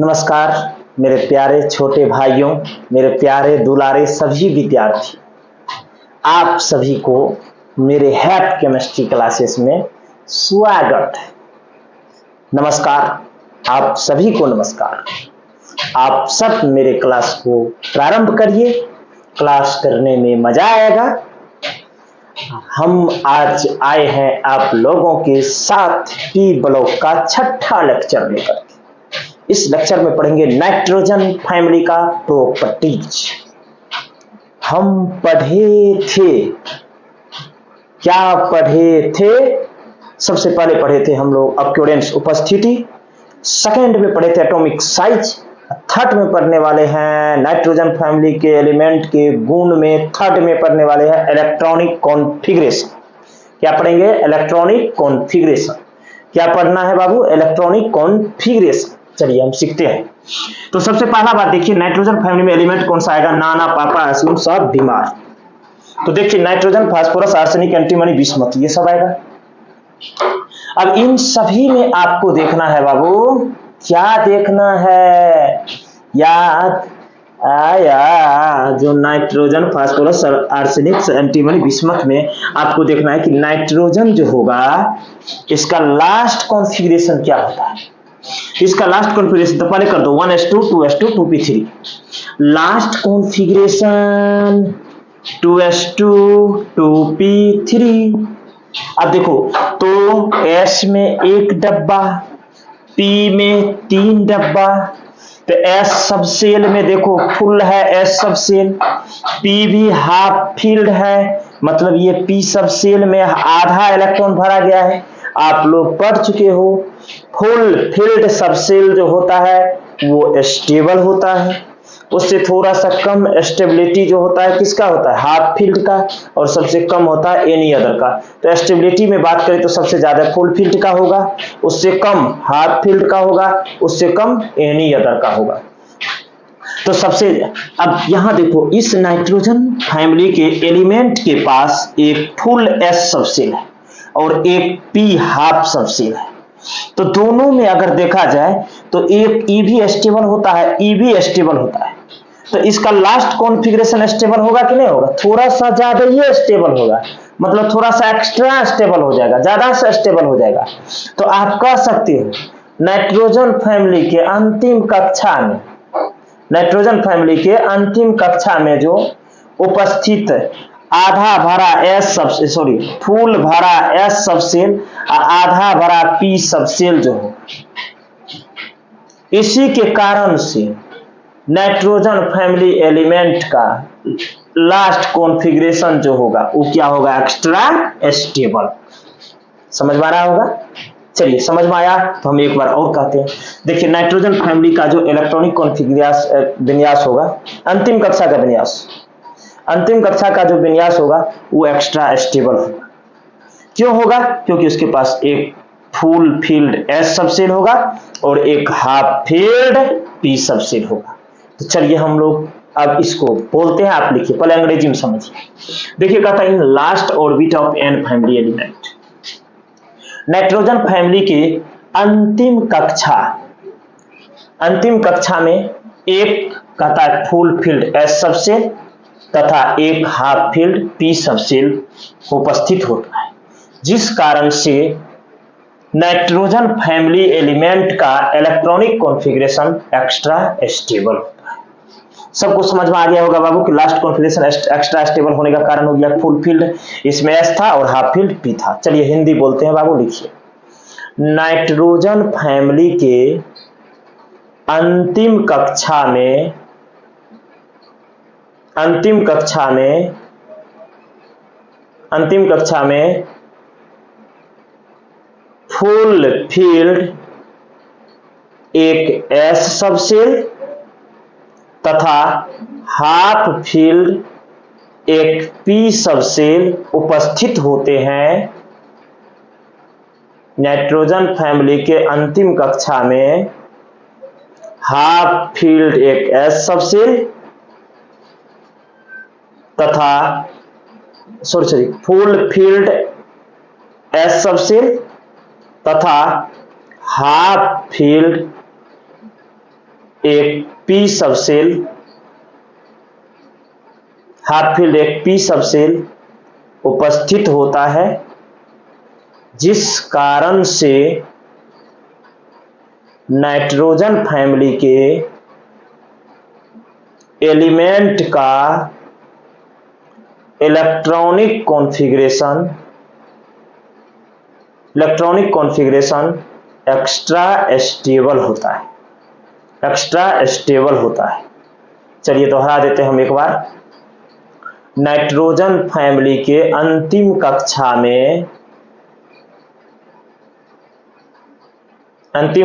नमस्कार मेरे प्यारे छोटे भाइयों, मेरे प्यारे दुलारे सभी विद्यार्थी, आप सभी को मेरे हैप केमिस्ट्री क्लासेस में स्वागत है। नमस्कार, आप सभी को नमस्कार। आप सब मेरे क्लास को प्रारंभ करिए, क्लास करने में मजा आएगा। हम आज आए हैं आप लोगों के साथ पी ब्लॉक का छठा लेक्चर लेकर। इस लेक्चर में पढ़ेंगे नाइट्रोजन फैमिली का प्रॉपर्टीज। हम पढ़े थे, क्या पढ़े थे? सबसे पहले पढ़े थे हम लोग अक्यूरेंस उपस्थिति, सेकंड में पढ़े थे एटॉमिक साइज, थर्ड में पढ़ने वाले हैं नाइट्रोजन फैमिली के एलिमेंट के गुण में, थर्ड में पढ़ने वाले हैं इलेक्ट्रॉनिक कॉन्फ़िगरेशन। क्या पढ़ेंगे? Electronic configuration. क्या पढ़ना है बाबू? Electronic configuration. चलिए हम सीखते हैं। तो सबसे पहला बात देखिए, नाइट्रोजन फैमिली में एलिमेंट कौन सा आएगा? नाना, पापा, असलम, सब बीमार। तो देखिए nitrogen, phosphorus, arsenic, antimony, bismuth, ये सब आएगा। अब इन सभी में आपको देखना है बाबू, क्या देखना है? याद आया? जो nitrogen, phosphorus, arsenic, antimony, bismuth में आपको देखना है कि नाइट्रोजन जो होगा इसका लास्ट कॉन्फ़िगरेशन क्या होता है। इसका लास्ट कॉन्फ़िगरेशन तो पहले कर दो, 1s2 2s2 2p3। Last configuration 2s2 2p3। अब देखो तो S में एक डब्बा, P में 3 डब्बा, तो S सब सेल में देखो फुल है, S सब सेल, P भी हाफ फील्ड है, मतलब ये P सब सेल में आधा इलेक्ट्रॉन भरा गया है। आप लोग पढ़ चुके हो, फुल फील्ड सबसेल जो होता है वो स्टेबल होता है, उससे थोड़ा सा कम स्टेबिलिटी जो होता है किसका होता है? हाफ फील्ड का, और सबसे कम होता है एनी अदर का। तो स्टेबिलिटी में बात करें तो सबसे ज्यादा फुल फील्ड का होगा, उससे कम हाफ फील्ड का होगा, उससे कम एनी अदर का होगा। तो सबसे अब यहां देखो, इस नाइट्रोजन फैमिली के एलिमेंट के पास एक फुल एस सबसेल है और एक पी हाफ सबसेल है। तो दोनों में अगर देखा जाए तो एक ई भी स्टेबल होता है, ई भी स्टेबल होता है। तो इसका लास्ट कॉन्फ़िगरेशन स्टेबल होगा कि नहीं होगा? थोड़ा सा ज्यादा ही स्टेबल होगा, मतलब थोड़ा सा एक्स्ट्रा स्टेबल हो जाएगा, ज्यादा से स्टेबल हो जाएगा। तो आप कह सकते हो नाइट्रोजन फैमिली के अंतिम कक्षा में, नाइट्रोजन फैमिली के अंतिम कक्षा में जो उपस्थित आधा भरा एस सबसेल, सॉरी फुल भरा एस सबसेल और आधा भरा पी सबसेल जो हो, इसी के कारण से नाइट्रोजन फैमिली एलिमेंट का लास्ट कॉन्फ़िगरेशन जो होगा वो क्या होगा? Extra stable. समझ में आ रहा होगा? चलिए समझ में आया तो हम एक बार और कहते हैं। देखिए नाइट्रोजन फैमिली का जो इलेक्ट्रॉनिक कॉन्फ़िगरेशन विन्यास होगा, अंतिम कक्षा का विन्यास, अंतिम कक्षा का जो विन्यास होगा वो एक्स्ट्रा स्टेबल होगा। क्यों होगा? क्योंकि उसके पास एक फुल फील्ड एस सबसेल होगा और एक हाफ फील्ड पी सबसेल होगा। तो चलिए हम लोग अब इसको बोलते हैं, आप लिखिए, पहले अंग्रेजी में समझिए। देखिए कहता है in last orbit of N family element, nitrogen family के अंतिम कक्षा में एक कहता है फुल फील्ड एस सबसेल तथा एक हाफ फील्ड पी सबसेल उपस्थित होता है, जिस कारण से नाइट्रोजन फैमिली एलिमेंट का इलेक्ट्रॉनिक कॉन्फ़िगरेशन एक्स्ट्रा स्टेबल होता है। सबको समझ में आ गया होगा बाबू कि लास्ट कॉन्फ़िगरेशन एक्स्ट्रा स्टेबल होने का कारण हो गया फुल फील्ड, इसमें एस था और हाफ फील्ड पी था। चलिए हिंदी बोलते हैं बाबू, लिखिए। नाइट्रोजन फैमिली के अंतिम कक्षा में फुल फील्ड एक एस सबसेल तथा हाफ फील्ड एक पी सबसेल उपस्थित होते हैं। नाइट्रोजन फैमिली के अंतिम कक्षा में हाफ फील्ड एक एस सबसेल तथा फुल फील्ड एस सबसेल तथा हाफ फील्ड एक पी सबसेल, हाफ फील्ड एक पी सबसेल उपस्थित होता है, जिस कारण से नाइट्रोजन फैमिली के एलिमेंट का इलेक्ट्रॉनिक कॉन्फ़िगरेशन एक्स्ट्रा स्टेबल होता है, एक्स्ट्रा स्टेबल होता है। चलिए दोहरा देते हैं हम एक बार। नाइट्रोजन फैमिली के अंतिम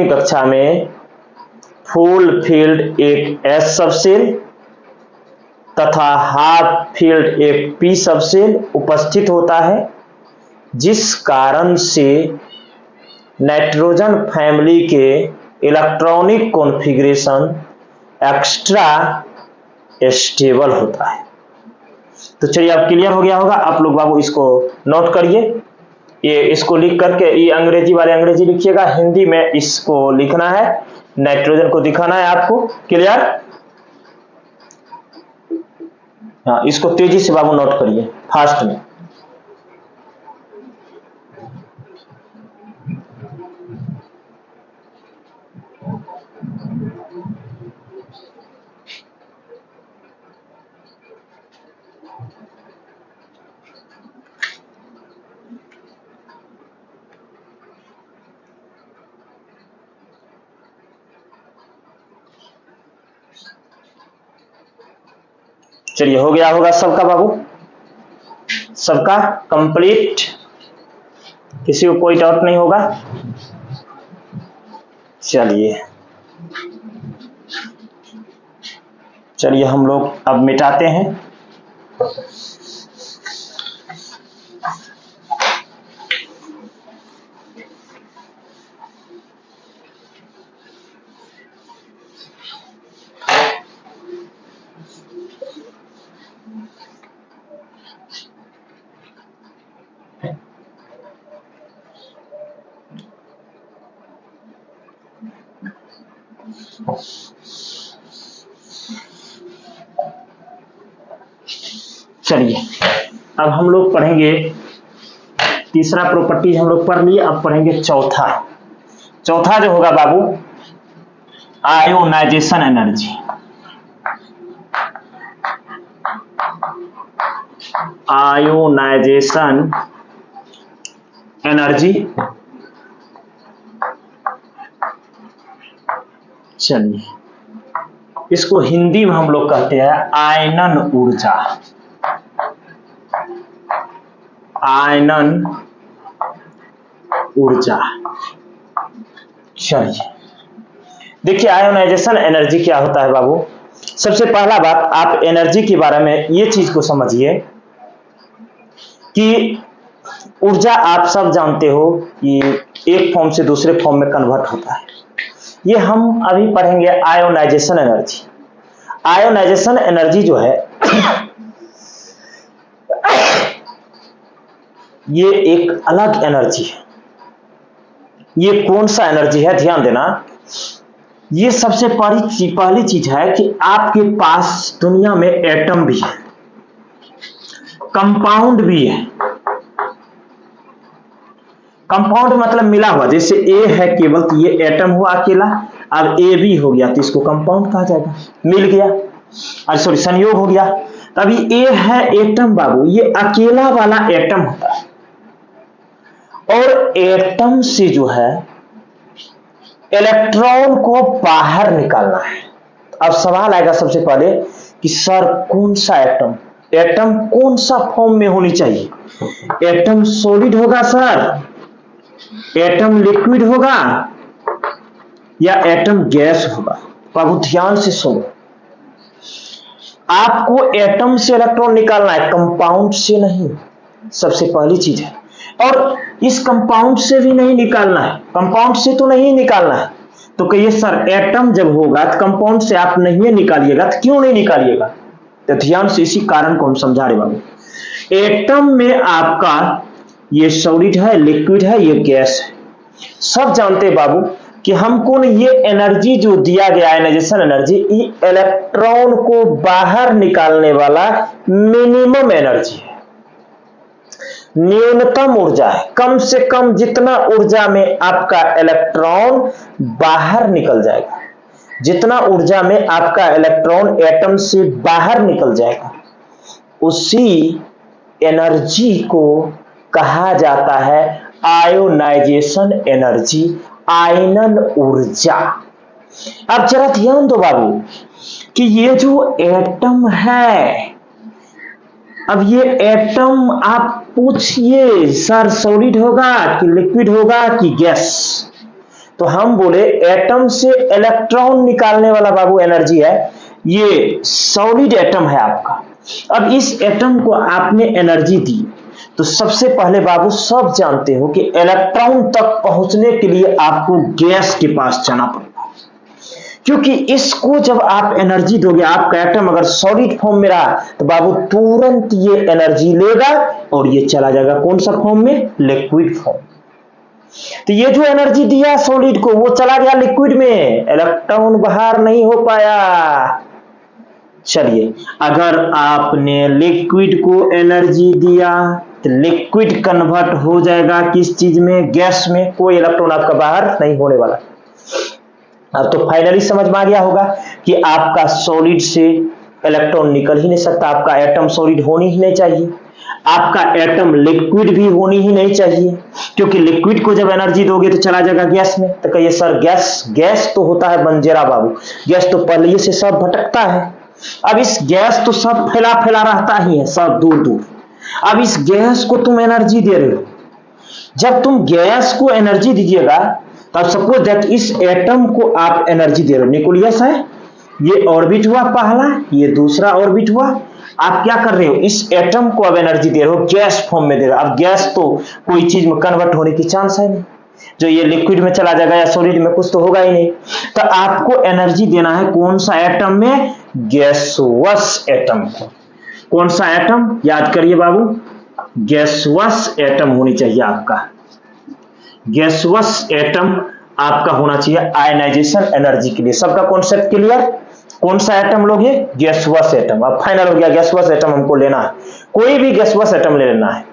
कक्षा में फुल फील्ड एक एस सबसेल तथा हाफ फील्ड एक पी सबसेल उपस्थित होता है, जिस कारण से नाइट्रोजन फैमिली के इलेक्ट्रॉनिक कॉन्फ़िगरेशन एक्स्ट्रा स्टेबल होता है। तो चलिए अब क्लियर हो गया होगा। आप लोग बाबू इसको नोट करिए, ये इसको लिख करके, ये अंग्रेजी वाले अंग्रेजी लिखिएगा, हिंदी में इसको लिखना है, नाइट्रोजन को दिखाना है आपको। क्लियर? हाँ, इसको तेजी से बाबू नोट करिए, फास्ट में। चलिए हो गया होगा सबका बाबू, सबका कंप्लीट, किसी को कोई डाउट नहीं होगा। चलिए हम लोग अब मिटाते हैं। चलिए अब हम लोग पढ़ेंगे, तीसरा प्रॉपर्टीज हम लोग पढ़ लिए, अब पढ़ेंगे चौथा। चौथा जो होगा बाबू, आयोनाइजेशन एनर्जी। Ionisation energy. चलिए इसको हिंदी में हम लोग कहते हैं आयनन ऊर्जा। आयनन ऊर्जा। चलिए देखिए आयोनाइजेशन एनर्जी क्या होता है बाबू। सबसे पहला बात, आप एनर्जी के बारे में ये चीज को समझिए कि ऊर्जा आप सब जानते हो कि एक फॉर्म से दूसरे फॉर्म में कन्वर्ट होता है। ये हम अभी पढ़ेंगे आयोनाइजेशन एनर्जी। आयोनाइजेशन एनर्जी जो है ये एक अलग एनर्जी है। ये कौन सा एनर्जी है, ध्यान देना। ये सबसे पहली चीज है कि आपके पास दुनिया में एटम भी है, कंपाउंड भी है। कंपाउंड मतलब मिला हुआ, जैसे ए है केवल तो ये एटम हुआ अकेला, अब ए भी हो गया तो इसको कंपाउंड कहा जाएगा, मिल गया, सॉरी संयोग हो गया। तभी ए है एटम बाबू, ये अकेला वाला एटम होता है। और एटम से जो है इलेक्ट्रॉन को बाहर निकालना है। अब सवाल आएगा सबसे पहले कि सर कौन सा एटम कौन सा फॉर्म में होनी चाहिए? एटम सॉलिड होगा सर, एटम लिक्विड होगा, या एटम गैस होगा? बाबू ध्यान से सुनो, आपको एटम से इलेक्ट्रॉन निकालना है, कंपाउंड से नहीं, सबसे पहली चीज है। और इस कंपाउंड से भी नहीं निकालना है, कंपाउंड से तो नहीं निकालना है। तो कहिए सर एटम जब होगा तो कंपाउंड से आप नहीं निकालिएगा, तो क्यों नहीं निकालिएगा? तो ध्यान से इसी कारण को हम समझा रहे बाबू। एटम में आपका ये सॉलिड है, लिक्विड है, ये गैस है। सब जानते हैं बाबू कि हमको न ये एनर्जी जो दिया गया आयनाइजेशन एनर्जी, ये इलेक्ट्रॉन को बाहर निकालने वाला मिनिमम एनर्जी है, न्यूनतम ऊर्जा है। कम से कम जितना ऊर्जा में आपका इलेक्ट्रॉन बाहर निकल जाएगा, जितना ऊर्जा में आपका इलेक्ट्रॉन एटम से बाहर निकल जाएगा, उसी एनर्जी को कहा जाता है आयोनाइजेशन एनर्जी, आयनन ऊर्जा। अब जरा ध्यान दो बाबू कि ये जो एटम है, अब ये एटम आप पूछिए सर सॉलिड होगा कि लिक्विड होगा कि गैस, तो हम बोले एटम से इलेक्ट्रॉन निकालने वाला बाबू एनर्जी है, ये सॉलिड एटम है आपका। अब इस एटम को आपने एनर्जी दी, तो सबसे पहले बाबू सब जानते हो कि इलेक्ट्रॉन तक पहुंचने के लिए आपको गैस के पास जाना पड़ेगा, क्योंकि इसको जब आप एनर्जी दोगे, आपका एटम अगर सॉलिड फॉर्म में रहा तो बाबू तुरंत ये एनर्जी लेगा और ये चला जाएगा कौन सा फॉर्म में, लिक्विड फॉर्म। तो ये जो एनर्जी दिया सॉलिड को, वो चला गया लिक्विड में, इलेक्ट्रॉन बाहर नहीं हो पाया। चलिए, अगर आपने लिक्विड को एनर्जी दिया तो लिक्विड कन्वर्ट हो जाएगा किस चीज में, गैस में, कोई इलेक्ट्रॉन आपका बाहर नहीं होने वाला। अब तो फाइनली समझ में आ गया होगा कि आपका सॉलिड से इलेक्ट्रॉन निकल ही नहीं सकता, आपका एटम सॉलिड होनी ही नहीं चाहिए, आपका एटम लिक्विड भी होनी ही नहीं चाहिए, क्योंकि लिक्विड को जब एनर्जी दोगे तो चला जाएगा गैस में। तो कहिए सर गैस तो होता है बंजेरा बाबू, गैस तो पहले से सब भटकता है। अब इस गैस तो सब फैला फैला रहता ही है, सब दूर दूर। अब इस गैस को तुम एनर्जी दे रहे हो, जब तुम गैस को एनर्जी दीजिएगा तब सपोज दैट इस एटम को आप एनर्जी दे रहे हो, न्यूक्लियस है, ये ऑर्बिट हुआ पहला, ये दूसरा ऑर्बिट हुआ, आप क्या कर रहे हो, इस एटम को अब एनर्जी दे रहे हो, गैस फॉर्म में दे रहे हो। अब गैस तो कोई चीज में कन्वर्ट होने की चांस है नहीं, जो ये लिक्विड में चला जाएगा या सॉलिड में, कुछ तो होगा ही नहीं। तो आपको एनर्जी देना है कौन सा एटम में, गैसवस एटम को। कौन सा एटम, याद करिए बाबू, गैसवस एटम होनी चाहिए आपका, गैसवस एटम आपका होना चाहिए आयनाइजेशन एनर्जी के लिए। सबका कॉन्सेप्ट क्लियर, कौन सा एटम लोगे, गैसवस एटम। अब फाइनल हो गया, गैसवस एटम हमको लेना है, कोई भी गैसवस एटम ले लेना है।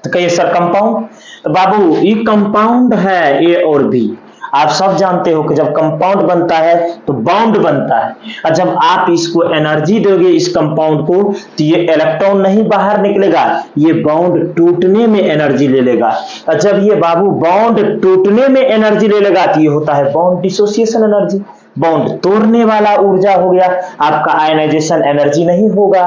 तो कहिए सर कंपाउंड, तो बाबू ये कंपाउंड है ए और बी। आप सब जानते हो कि जब कंपाउंड बनता है तो बॉन्ड बनता है, और जब आप इसको एनर्जी दोगे इस कंपाउंड को, तो ये इलेक्ट्रॉन नहीं बाहर निकलेगा, ये बॉन्ड टूटने में एनर्जी ले लेगा। और जब ये बाबू बॉन्ड टूटने में एनर्जी ले लेगा तो ये होता है बॉन्ड डिसोसिएशन एनर्जी, बॉन्ड तोड़ने वाला ऊर्जा हो गया, आपका आयनाइजेशन एनर्जी नहीं होगा।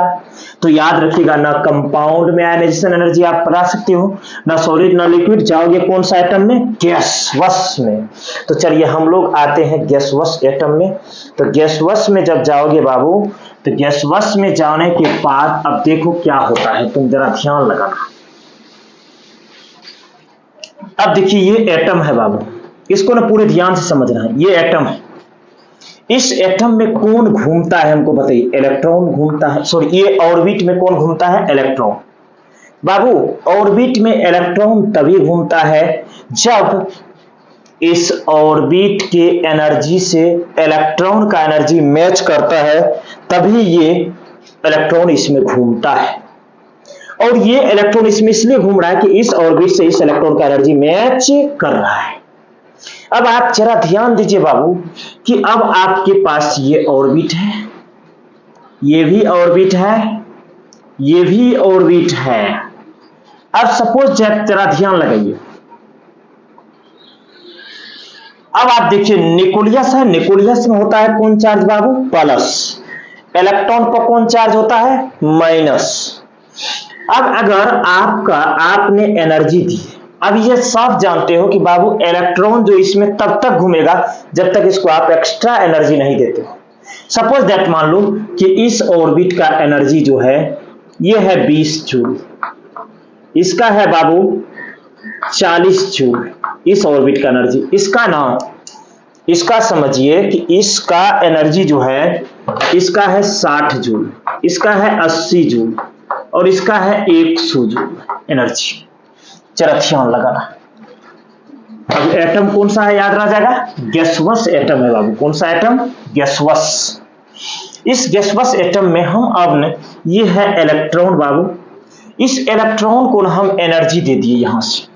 तो याद रखिएगा, ना कंपाउंड में आयनाइजेशन एनर्जी आप पढ़ा सकते हो, ना सॉलिड ना लिक्विड, जाओगे कौन सा एटम में, गैसवस में। तो चलिए हम लोग आते हैं गैसवस एटम में। तो गैसवस में जब जाओगे बाबू, तो गैसवस में जाने के बाद अब देखो क्या होता है, तुम जरा ध्यान लगाना। अब देखिए ये एटम है बाबू, इसको ना पूरे ध्यान से समझना है, ये एटम है। इस एटम में कौन घूमता है हमको बताइए, इलेक्ट्रॉन घूमता है, सॉरी ये ऑर्बिट में कौन घूमता है, इलेक्ट्रॉन। बाबू ऑर्बिट में इलेक्ट्रॉन तभी घूमता है जब इस ऑर्बिट के एनर्जी से इलेक्ट्रॉन का एनर्जी मैच करता है, तभी ये इलेक्ट्रॉन इसमें घूमता है। और ये इलेक्ट्रॉन इसमें इसलिए घूम रहा है कि इस ऑर्बिट से इस इलेक्ट्रॉन का एनर्जी मैच कर रहा है। अब आप जरा ध्यान दीजिए बाबू कि अब आपके पास ये ऑर्बिट है, ये भी ऑर्बिट है, ये भी ऑर्बिट है। अब सपोज जरा ध्यान लगाइए, अब आप देखिए न्यूक्लियस है, न्यूक्लियस में होता है कौन चार्ज बाबू, प्लस, इलेक्ट्रॉन पर कौन चार्ज होता है, माइनस। अब अगर आपने एनर्जी दी, अब ये सब जानते हो कि बाबू इलेक्ट्रॉन जो इसमें तब तक घूमेगा जब तक इसको आप एक्स्ट्रा एनर्जी नहीं देते हो। सपोज दैट मान लो कि इस ऑर्बिट का एनर्जी जो है ये है 20 जूल, इसका है बाबू 40 जूल, इस ऑर्बिट का एनर्जी, इसका ना, इसका समझिए कि इसका एनर्जी जो है, इसका है 60 जूल, इसका है 80 जूल और इसका है 100 जूल एनर्जी। जरा ध्यान लगाना, अब एटम कौन सा है याद रह जाएगा, गैसवस एटम है बाबू। कौन सा एटम, गैसवस। इस गैसवस एटम में हम अब ये है इलेक्ट्रॉन बाबू, इस इलेक्ट्रॉन को हम एनर्जी दे दिए यहां से।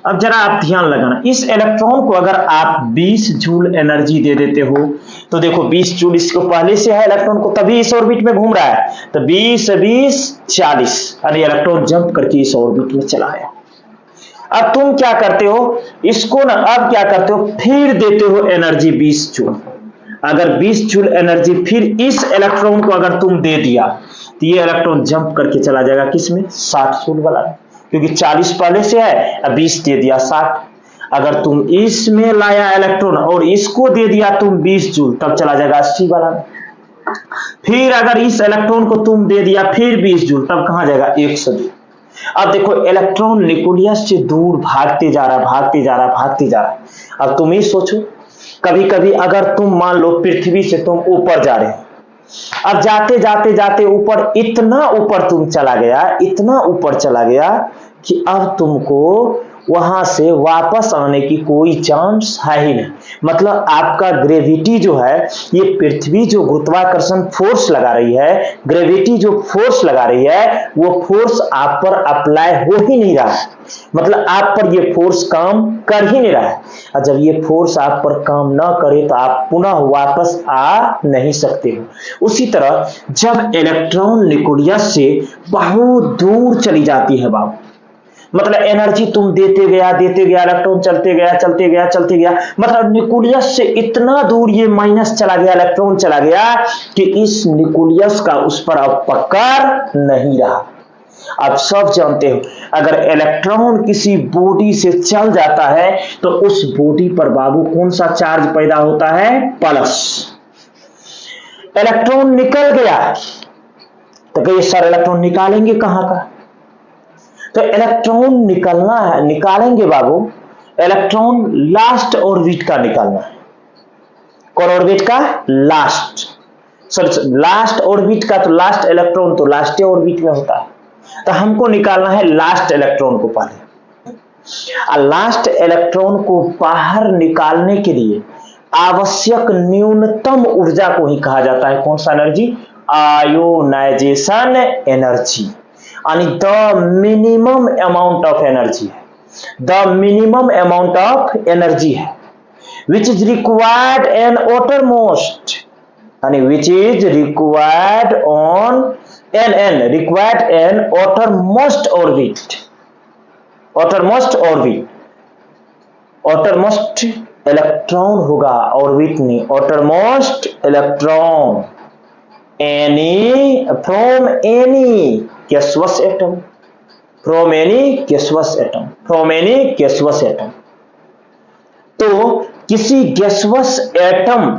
अब जरा आप ध्यान लगाना, इस इलेक्ट्रॉन को अगर आप 20 जूल एनर्जी दे देते हो तो देखो 20 जूल इसको पहले से है इलेक्ट्रॉन को, तभी इस ऑर्बिट में घूम रहा है, तो 20 20 40 यानी इलेक्ट्रॉन जंप करके इस ऑर्बिट में चला आया। अब तुम क्या करते हो इसको ना, अब क्या करते हो फिर देते हो एनर्जी 20 जूल। अगर 20 जूल एनर्जी फिर इस इलेक्ट्रॉन को अगर तुम दे दिया तो ये इलेक्ट्रॉन जंप करके चला जाएगा किसमें, 60 जूल वाला में, क्योंकि 40 पहले से है, अब 20 दे दिया 60। अगर तुम इसमें लाया इलेक्ट्रॉन और इसको दे दिया तुम 20 जूल, तब चला जाएगा 80 वाला में। फिर अगर इस इलेक्ट्रॉन को तुम दे दिया फिर 20 जूल, तब कहां जाएगा, 100 जूल। अब देखो इलेक्ट्रॉन न्यूक्लियस से दूर भागते जा रहा, भागते जा रहा, भागते जा रहा। अब तुम ही सोचो, कभी कभी अगर तुम मान लो पृथ्वी से तुम ऊपर जा रहे हो, अब जाते जाते जाते ऊपर, इतना ऊपर तुम चला गया, इतना ऊपर चला गया कि अब तुमको वहां से वापस आने की कोई चांस है ही नहीं। मतलब आपका ग्रेविटी जो है, ये पृथ्वी जो गुरुत्वाकर्षण फोर्स लगा रही है, ग्रेविटी जो फोर्स लगा रही है, वो फोर्स आप पर अप्लाई हो ही नहीं रहा है। मतलब आप पर ये फोर्स काम कर ही नहीं रहा है, और जब ये फोर्स आप पर काम ना करे तो आप पुनः वापस आ नहीं सकते हो। उसी तरह जब इलेक्ट्रॉन न्यूक्लियस से बहुत दूर चली जाती है बाबू, मतलब एनर्जी तुम देते गया इलेक्ट्रॉन चलते गया, मतलब न्यूक्लियस से इतना दूर ये माइनस चला गया, इलेक्ट्रॉन चला गया कि इस न्यूक्लियस का उस पर अब पकड़ नहीं रहा। आप सब जानते हो अगर इलेक्ट्रॉन किसी बॉडी से चल जाता है तो उस बॉडी पर बाबू कौन सा चार्ज पैदा होता है, प्लस। इलेक्ट्रॉन निकल गया तो कई सारे इलेक्ट्रॉन निकालेंगे कहां का, तो इलेक्ट्रॉन निकलना है, निकालेंगे बाबू, इलेक्ट्रॉन लास्ट ऑर्बिट का निकालना है। कौन ऑर्बिट का, लास्ट, सॉरी लास्ट ऑर्बिट का, तो लास्ट इलेक्ट्रॉन तो लास्ट ऑर्बिट में होता है, तो हमको निकालना है लास्ट इलेक्ट्रॉन को पहले। और लास्ट इलेक्ट्रॉन को बाहर निकालने के लिए आवश्यक न्यूनतम ऊर्जा को ही कहा जाता है कौन सा एनर्जी, आयोनाइजेशन एनर्जी, यानी the minimum amount of energy है, the minimum amount of energy है which is required an outermost, यानी which is required on an required an outermost orbit, outermost orbit, outermost electron होगा, orbit नहीं, outermost electron, any from any gaseous atom, from any gaseous atom, from any gaseous atom। तो किसी गैसवस atom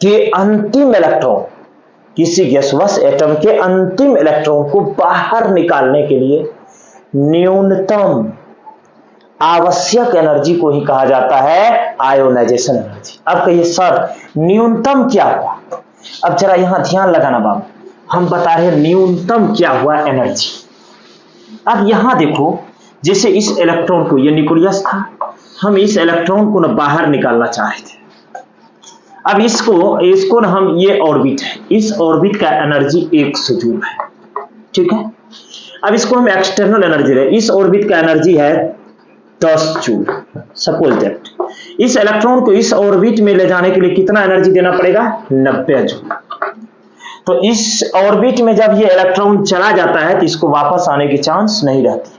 के अंतिम electron, किसी गैसवस atom के अंतिम electron को बाहर निकालने के लिए न्यूनतम आवश्यक एनर्जी को ही कहा जाता है आयोनाइजेशन एनर्जी। अब कहिए सर न्यूनतम क्या हुआ, अब जरा यहां ध्यान लगाना बाबू, हम बता रहे न्यूनतम क्या हुआ एनर्जी। अब यहां देखो, जैसे इस इलेक्ट्रॉन को, ये न्यूक्लियस था, हम इस इलेक्ट्रॉन को ना बाहर निकालना चाहते थे। अब इसको ना हम, ये ऑर्बिट है, इस ऑर्बिट का एनर्जी 100 जूल है, ठीक है। अब इसको हम एक्सटर्नल एनर्जी रहे, इस ऑर्बिट का एनर्जी है 10 जूल। सपोज दैट इस इलेक्ट्रॉन को इस ऑर्बिट में ले जाने के लिए कितना एनर्जी देना पड़ेगा, 90 जूल। तो इस ऑर्बिट में जब ये इलेक्ट्रॉन चला जाता है तो इसको वापस आने की चांस नहीं रहती,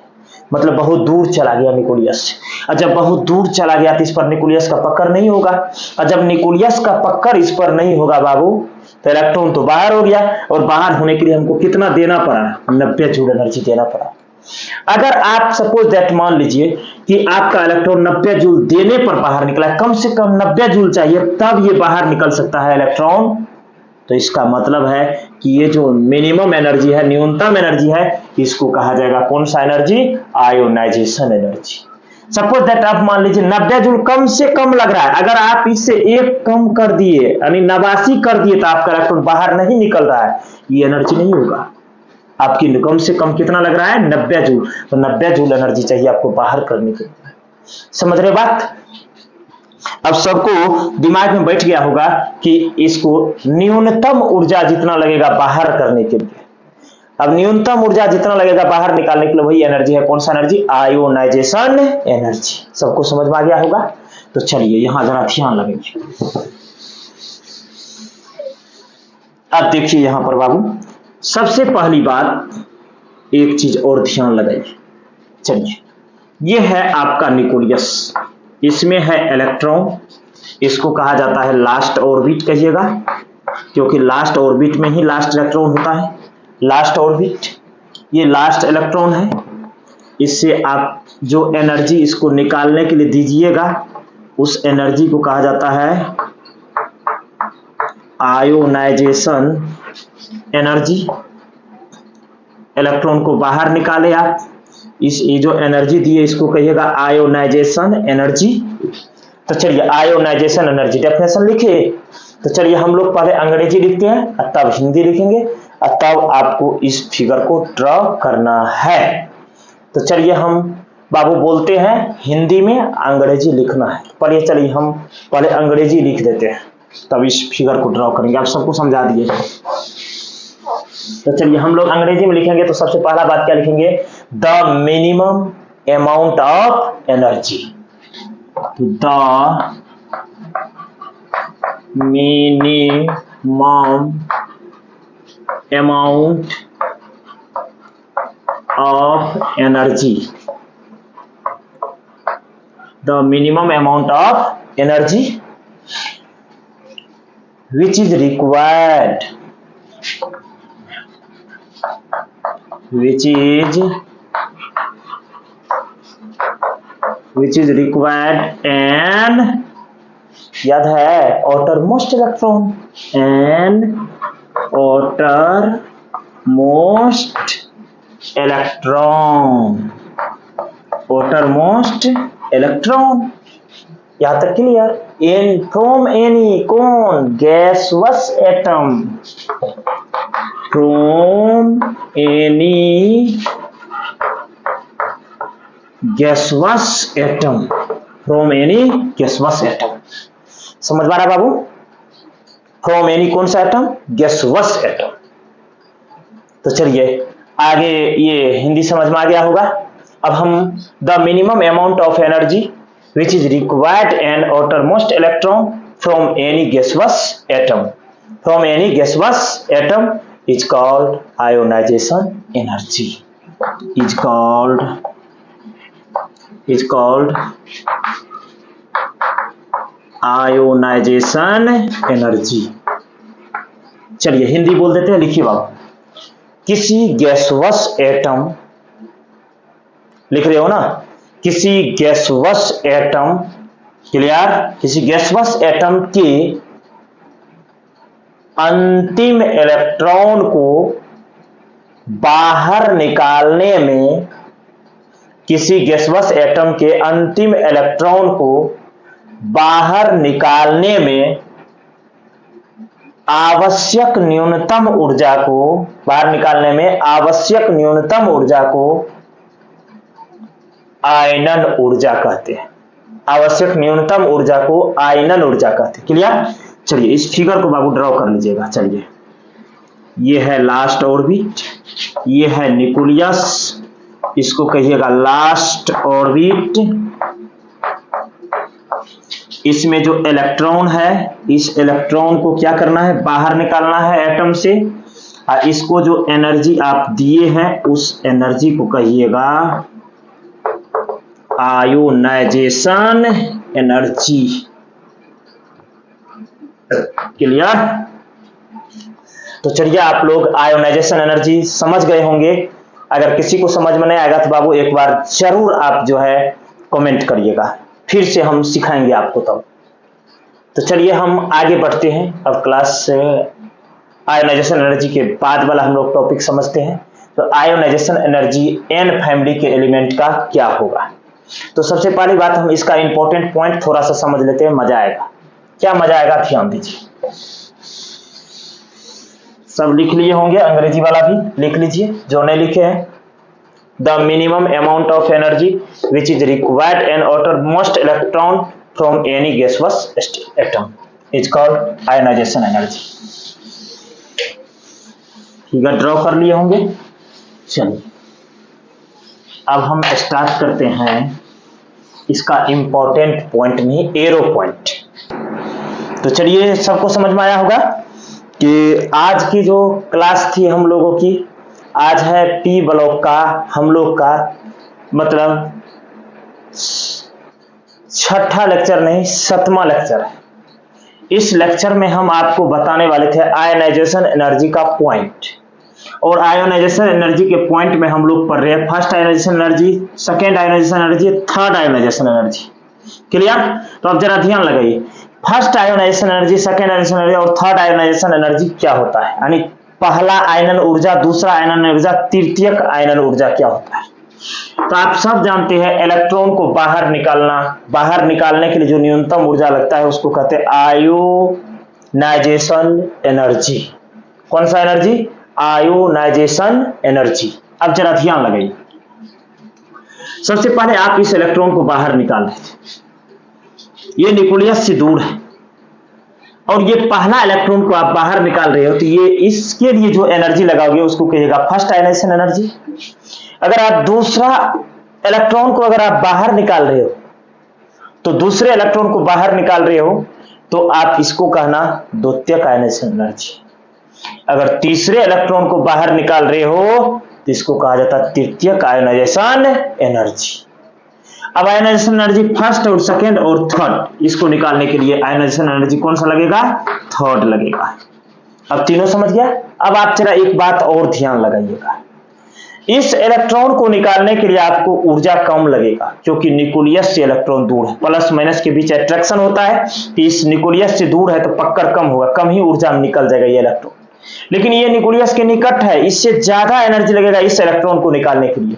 मतलब बहुत दूर चला गया न्यूक्लियस से, और जब बहुत दूर चला गया तो इस पर न्यूक्लियस का पकड़ नहीं होगा, और जब न्यूक्लियस का पकड़ इस पर नहीं होगा बाबू तो इलेक्ट्रॉन तो बाहर हो गया, और बाहर होने के लिए हमको कितना देना पड़ा, 90 जूल एनर्जी देना पड़ा। अगर आप सपोज दैट मान लीजिए कि आपका इलेक्ट्रॉन 90 जूल देने पर बाहर निकला, कम से कम 90 जूल चाहिए तब ये बाहर निकल सकता है इलेक्ट्रॉन, तो इसका मतलब है कि ये जो मिनिमम एनर्जी है, न्यूनतम एनर्जी है, इसको कहा जाएगा कौन सा energy, ionisation energy. Suppose that आप मान लीजिए 90 जूल कम से कम लग रहा है, अगर आप इससे एक कम कर दिए यानी 89 कर दिए तो आपका इलेक्ट्रॉन बाहर नहीं निकल रहा है, ये एनर्जी नहीं होगा। आपकी कम से कम कितना लग रहा है, 90 जूल, तो 90 जूल एनर्जी चाहिए आपको बाहर करने के लिए। समझ रहे बात? अब सबको दिमाग में बैठ गया होगा कि इसको न्यूनतम ऊर्जा जितना लगेगा बाहर करने के लिए, अब न्यूनतम ऊर्जा जितना लगेगा बाहर निकालने के लिए वही एनर्जी है, कौन सा एनर्जी? Ionisation energy. सबको समझ में आ गया होगा? तो चलिए यहां जरा ध्यान लगेंगे। अब देखिए यहां पर बाबू, सबसे पहली बात एक चीज और ध्यान लगाइए। चलिए, ये है आपका न्यूक्लियस, इसमें है इलेक्ट्रॉन, इसको कहा जाता है लास्ट ऑर्बिट कहिएगा, क्योंकि लास्ट ऑर्बिट में ही लास्ट इलेक्ट्रॉन होता है। लास्ट ऑर्बिट, ये लास्ट इलेक्ट्रॉन है, इससे आप जो एनर्जी इसको निकालने के लिए दीजिएगा उस एनर्जी को कहा जाता है आयोनाइजेशन एनर्जी। इलेक्ट्रॉन को बाहर निकाले आप, ये जो एनर्जी दी है इसको कहिएगा आयोनाइजेशन एनर्जी। तो चलिए आयोनाइजेशन एनर्जी डेफिनेशन लिखे। तो चलिए हम लोग पहले अंग्रेजी लिखते हैं तब हिंदी लिखेंगे और तब आपको इस फिगर को ड्रॉ करना है। तो चलिए हम बाबू बोलते हैं हिंदी में, अंग्रेजी लिखना है। पहले चलिए हम पहले अंग्रेजी लिख देते हैं तब इस फिगर को ड्रॉ करेंगे। आप सबको समझा दिए। तो चलिए हम लोग अंग्रेजी में लिखेंगे। तो सबसे पहला बात क्या लिखेंगे? The minimum amount of energy. The minimum amount of energy. The minimum amount of energy which is required, which is required and याद है outermost electron and outermost electron यहां तक क्लियर? इन फ्रॉम एनी कौन? Gaseous atom, from any gaseous atom, from any gaseous atom. समझ पा रहा बाबू? From any कौन सा एटम? गैसवस एटम। तो चलिए आगे ये हिंदी समझ में आ गया होगा। अब हम the minimum amount of energy which is required and outermost electron from any gaseous atom, from any gaseous atom is called ionization energy, is called ionization energy। चलिए हिंदी बोल देते हैं, लिखिए बाबू। किसी गैसवस एटम, लिख रहे हो ना? किसी गैसवस एटम, क्लियर? किसी गैसवस एटम के अंतिम इलेक्ट्रॉन को बाहर निकालने में, किसी गैसवस एटम के अंतिम इलेक्ट्रॉन को बाहर निकालने में आवश्यक न्यूनतम ऊर्जा को, बाहर निकालने में आवश्यक न्यूनतम ऊर्जा को आयनन ऊर्जा कहते हैं। आवश्यक न्यूनतम ऊर्जा को आयनन ऊर्जा कहते हैं। क्लियर? चलिए इस फिगर को बाबू ड्रॉ कर लीजिएगा। चलिए ये है लास्ट ऑर्बिट, ये है न्यूक्लियस, इसको कहिएगा लास्ट ऑर्बिट। इसमें जो इलेक्ट्रॉन है, इस इलेक्ट्रॉन को क्या करना है? बाहर निकालना है एटम से। और इसको जो एनर्जी आप दिए हैं उस एनर्जी को कहिएगा आयोनाइजेशन एनर्जी। क्लियर? तो चलिए आप लोग आयोनाइजेशन एनर्जी समझ गए होंगे। अगर किसी को समझ में नहीं आएगा तो बाबू एक बार जरूर आप जो है कमेंट करिएगा, फिर से हम सिखाएंगे आपको तब। तो चलिए हम आगे बढ़ते हैं। अब क्लास आयोनाइजेशन एनर्जी के बाद वाला हम लोग टॉपिक समझते हैं। तो आयोनाइजेशन एनर्जी एन फैमिली के एलिमेंट का क्या होगा? तो सबसे पहली बात हम इसका इंपॉर्टेंट पॉइंट थोड़ा सा समझ लेते हैं, मजा आएगा। क्या मजा आएगा? ध्यान दीजिए। सब लिख लिए होंगे, अंग्रेजी वाला भी लिख लीजिए जो नहीं लिखे हैं। The minimum amount of energy which is required an outermost electron from any gaseous atom is called ionisation energy. Figure draw कर लिए होंगे। चलिए अब हम स्टार्ट करते हैं इसका इंपॉर्टेंट पॉइंट में, एरो पॉइंट। तो चलिए सबको समझ में आया होगा कि आज की जो क्लास थी हम लोगों की, आज है पी ब्लॉक का हम लोग का मतलब छठा लेक्चर नहीं 7वां लेक्चर है। इस लेक्चर में हम आपको बताने वाले थे आयोनाइजेशन एनर्जी का पॉइंट, और आयोनाइजेशन एनर्जी के पॉइंट में हम लोग पढ़ रहे हैं first ionisation energy, second ionisation energy, third ionisation energy. Clear? तो अब जरा ध्यान लगाइए, first ionisation energy, second ionisation energy और थर्ड आयोनाइजेशन एनर्जी क्या होता है, यानी पहला आयनन ऊर्जा, दूसरा आयनन ऊर्जा, तृतीयक आयनन ऊर्जा क्या होता है। तो आप सब जानते हैं इलेक्ट्रॉन को बाहर निकालना, बाहर निकालने के लिए जो न्यूनतम ऊर्जा लगता है उसको कहते हैं आयोनाइजेशन एनर्जी। कौन सा एनर्जी? Ionisation energy. अब जरा ध्यान लगाइए, सबसे पहले आप इस इलेक्ट्रॉन को बाहर निकाल रहे थे, ये न्यूक्लियस से दूर है और ये पहला इलेक्ट्रॉन को आप बाहर निकाल रहे हो, तो ये इसके लिए जो एनर्जी लगाओगे उसको कहिएगा फर्स्ट आयोनाइजेशन एनर्जी। अगर आप दूसरा इलेक्ट्रॉन को अगर आप बाहर निकाल रहे हो, तो दूसरे इलेक्ट्रॉन को बाहर निकाल रहे हो तो आप इसको कहना द्वितीयक आयोनाइजेशन एनर्जी। अगर तीसरे इलेक्ट्रॉन को बाहर निकाल रहे हो तो इसको कहा जाता है तृतीयक आयोनाइजेशन एनर्जी। अब आयोनाइजेशन एनर्जी फर्स्ट और सेकेंड और थर्ड, इसको निकालने के लिए आयोनाइजेशन एनर्जी कौन सा लगेगा? थर्ड लगेगा। अब तीनों समझ गया। अब आप जरा एक बात और ध्यान लगाइएगा, इस इलेक्ट्रॉन को निकालने के लिए आपको ऊर्जा कम लगेगा क्योंकि न्यूक्लियस से इलेक्ट्रॉन दूर है, प्लस माइनस के बीच अट्रैक्शन होता है, इस न्यूक्लियस से दूर है तो पक्कर कम होगा, कम ही ऊर्जा में निकल जाएगा ये इलेक्ट्रॉन। लेकिन ये न्यूक्लियस के निकट है, इससे ज्यादा एनर्जी लगेगा इस इलेक्ट्रॉन को निकालने के लिए,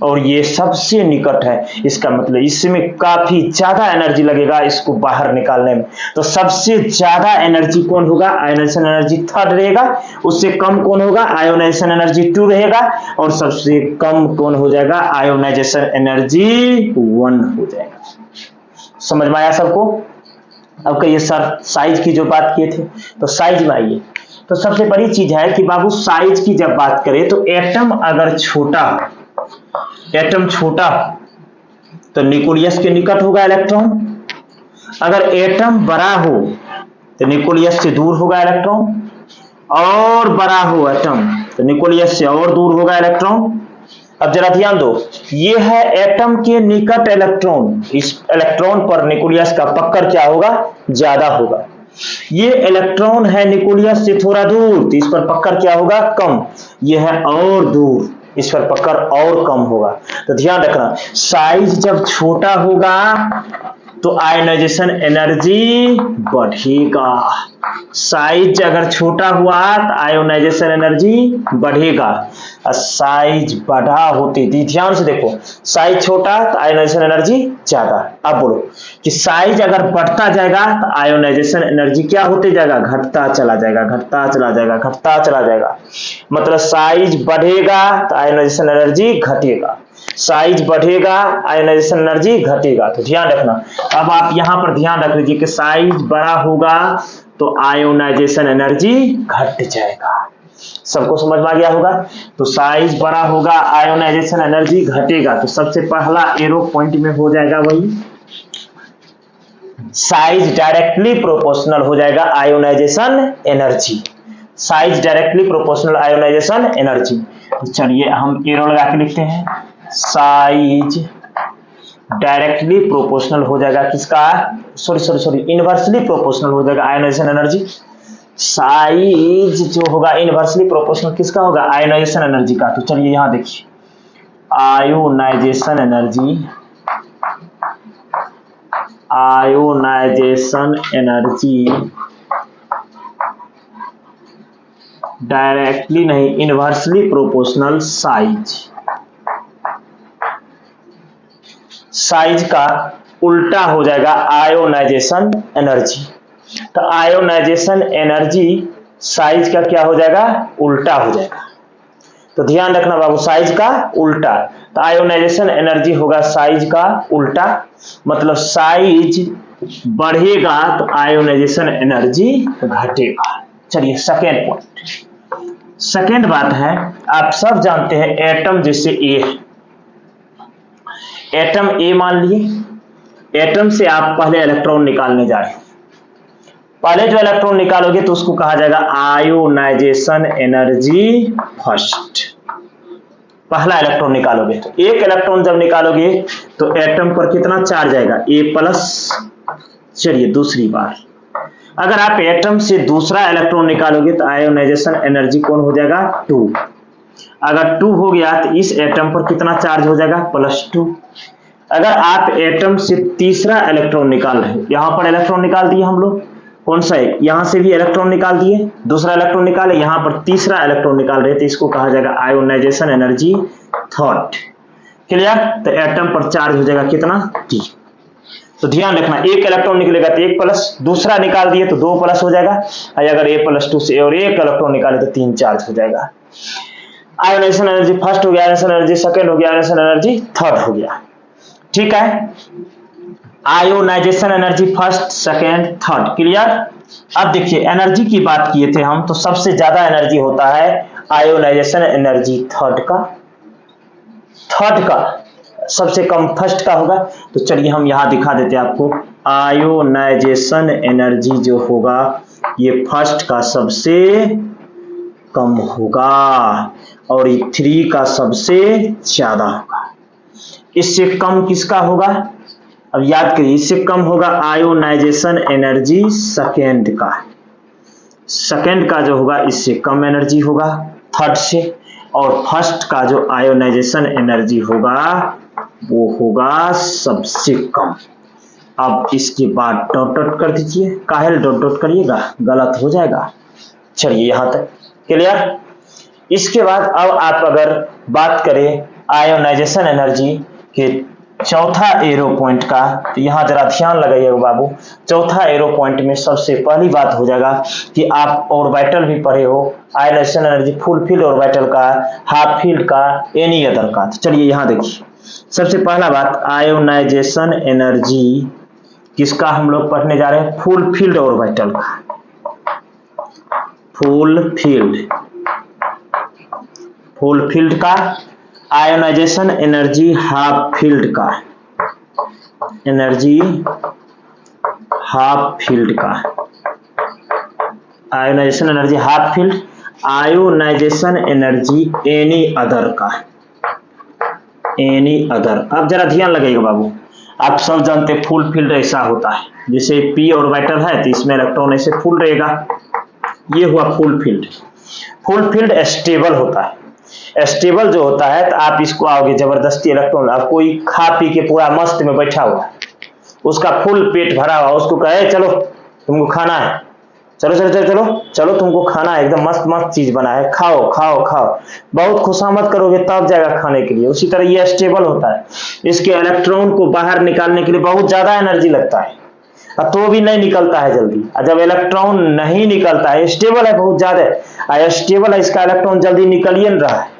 और ये सबसे निकट है, इसका मतलब इसमें काफी ज्यादा एनर्जी लगेगा इसको बाहर निकालने में। तो सबसे ज्यादा एनर्जी कौन होगा? आयोनाइजेशन एनर्जी थर्ड रहेगा, उससे कम कौन होगा? आयोनाइजेशन एनर्जी 2 रहेगा, और सबसे कम कौन हो जाएगा? आयोनाइजेशन एनर्जी 1 हो जाएगा। समझ में आया सबको? अब कहिए सर साइज की जो बात किए थे, तो साइज में आइए। तो सबसे बड़ी चीज है कि बाबू साइज की जब बात करें तो एटम अगर छोटा, एटम छोटा तो न्यूक्लियस के निकट होगा इलेक्ट्रॉन, अगर एटम बड़ा हो तो न्यूक्लियस से दूर होगा इलेक्ट्रॉन, और बड़ा हो एटम तो न्यूक्लियस से और दूर होगा इलेक्ट्रॉन। अब जरा ध्यान दो, ये है एटम के निकट इलेक्ट्रॉन, इस इलेक्ट्रॉन पर न्यूक्लियस का पकड़ क्या होगा? ज्यादा होगा। ये इलेक्ट्रॉन है न्यूक्लियस से थोड़ा दूर तो इस पर पकड़ क्या होगा? कम। ये है और दूर, इस पर पकड़ और कम होगा। तो ध्यान रखना, साइज जब छोटा होगा तो आयोनाइजेशन एनर्जी बढ़ेगा, साइज अगर छोटा हुआ तो आयोनाइजेशन एनर्जी बढ़ेगा, और साइज बड़ा होते, ध्यान से देखो, साइज छोटा तो आयोनाइजेशन एनर्जी ज्यादा। अब बोलो कि साइज अगर बढ़ता जाएगा तो आयोनाइजेशन एनर्जी क्या होते जाएगा? घटता चला जाएगा, घटता चला जाएगा, घटता चला जाएगा। मतलब साइज बढ़ेगा तो आयोनाइजेशन एनर्जी घटेगा, साइज बढ़ेगा आयोनाइजेशन एनर्जी घटेगा। तो ध्यान रखना, अब आप यहां पर ध्यान रख लीजिए कि साइज बड़ा होगा तो आयोनाइजेशन एनर्जी घट जाएगा। सबको समझ में आ गया होगा? तो साइज बड़ा होगा, आयोनाइजेशन एनर्जी घटेगा। तो सबसे पहला एरो पॉइंट में हो जाएगा वही, साइज डायरेक्टली प्रोपोर्शनल हो जाएगा ionisation energy, size directly proportional ionisation energy. तो चलिए हम एरो लगा के लिखते हैं, साइज डायरेक्टली प्रोपोर्शनल हो जाएगा किसका? सॉरी इनवर्सली प्रोपोर्शनल हो जाएगा आयोनाइजेशन एनर्जी। साइज जो होगा इनवर्सली प्रोपोर्शनल किसका होगा? आयोनाइजेशन एनर्जी का। तो चलिए यहां देखिए, ionisation energy, ionisation energy directly नहीं, इनवर्सली प्रोपोर्शनल साइज, साइज का उल्टा हो जाएगा आयोनाइजेशन एनर्जी। तो आयोनाइजेशन एनर्जी साइज का क्या हो जाएगा? उल्टा हो जाएगा। तो ध्यान रखना बाबू, साइज का उल्टा। तो आयोनाइजेशन एनर्जी होगा साइज का उल्टा, मतलब साइज बढ़ेगा तो आयोनाइजेशन एनर्जी घटेगा। चलिए सेकेंड पॉइंट। सेकेंड बात है, आप सब जानते हैं एटम जैसे ए, एटम ए मान लिए, एटम से आप पहले इलेक्ट्रॉन निकालने जा रहे हैं। पहले जो इलेक्ट्रॉन निकालोगे तो उसको कहा जाएगा आयोनाइजेशन एनर्जी फर्स्ट। पहला इलेक्ट्रॉन निकालोगे तो एक इलेक्ट्रॉन जब निकालोगे तो एटम पर कितना चार्ज आएगा, A+। चलिए दूसरी बार, अगर आप एटम से दूसरा इलेक्ट्रॉन निकालोगे तो आयोनाइजेशन एनर्जी कौन हो जाएगा, 2। अगर 2 हो गया तो इस एटम पर कितना चार्ज हो जाएगा, +2। अगर आप एटम से तीसरा इलेक्ट्रॉन निकाल रहे हैं, यहां पर इलेक्ट्रॉन निकाल दिए हम लोग, कौन सा है, यहां से भी इलेक्ट्रॉन निकाल दिए, दूसरा इलेक्ट्रॉन निकाले, यहां पर तीसरा इलेक्ट्रॉन निकाल रहे थे, इसको कहा जाएगा आयोनाइजेशन एनर्जी थर्ड। क्लियर? तो एटम पर चार्ज हो जाएगा कितना, 3। तो ध्यान रखना, एक इलेक्ट्रॉन निकलेगा तो 1+, दूसरा निकाल दिए तो 2+ हो जाएगा, और अगर A+2 से और एक इलेक्ट्रॉन निकाले तो 3 चार्ज हो जाएगा। आयोनाइजेशन एनर्जी फर्स्ट हो गया, आयोनाइजेशन एनर्जी सेकंड हो गया, आयोनाइजेशन एनर्जी थर्ड हो गया। ठीक है, ionisation energy first second third. Clear? अब देखिए एनर्जी की बात किए थे हम, तो सबसे ज्यादा एनर्जी होता है आयोनाइजेशन एनर्जी थर्ड का, सबसे कम फर्स्ट का होगा। तो चलिए हम यहां दिखा देते हैं आपको, आयोनाइजेशन एनर्जी जो होगा ये फर्स्ट का सबसे कम होगा और ये 3 का सबसे ज्यादा होगा। इससे कम किसका होगा, अब याद करिए, इससे कम होगा आयोनाइजेशन एनर्जी सेकेंड का, सेकेंड का जो होगा इससे कम एनर्जी होगा थर्ड से, और फर्स्ट का जो आयोनाइजेशन एनर्जी होगा वो होगा सबसे कम। अब इसके बाद डॉट डॉट कर दीजिए, काहे डॉट डॉट करिएगा, गलत हो जाएगा। चलिए यहां तक क्लियर। इसके बाद अब आप अगर बात करें आयोनाइजेशन एनर्जी के चौथा एरो पॉइंट का, तो यहां जरा ध्यान लगाइएगा बाबू। चौथा एरो पॉइंट में सबसे पहली बात हो जाएगा कि आप ऑर्बिटल भी पढ़े हो, ionisation energy full filled orbital का, हाफ फील्ड का, एनी अदर का। तो चलिए यहां देखिए, सबसे पहला बात आयोनाइजेशन एनर्जी किसका हम लोग पढ़ने जा रहे हैं, फुल फील्ड ऑर्बिटल का, फुल फील्ड का। आयोनाइजेशन एनर्जी हाफ फील्ड का, एनर्जी हाफ फील्ड का, ionisation energy half filled, ionisation energy any other का, एनी अदर। अब जरा ध्यान लगाइएगा बाबू, आप सब जानते हैं फुल फील्ड ऐसा होता है, जैसे p ऑर्बिटल है तो इसमें इलेक्ट्रॉन ऐसे फुल रहेगा, ये हुआ full field. Full field stable होता है, स्टेबल जो होता है तो आप इसको आओगे जबरदस्ती इलेक्ट्रॉन, अब कोई खा पी के पूरा मस्त में बैठा हुआ, उसका फुल पेट भरा हुआ, उसको कहे चलो तुमको खाना है, चलो चलो चलो चलो चलो तुमको खाना है, एकदम मस्त मस्त चीज बना है, खाओ खाओ खाओ, बहुत खुशामद करोगे तब जाएगा खाने के लिए। उसी तरह ये स्टेबल होता है, इसके इलेक्ट्रॉन को बाहर निकालने के लिए बहुत ज्यादा एनर्जी लगता है, तो भी नहीं निकलता है जल्दी। जब इलेक्ट्रॉन नहीं निकलता है, स्टेबल है बहुत ज्यादा, स्टेबल है, इसका इलेक्ट्रॉन जल्दी निकल ही नहीं रहा है,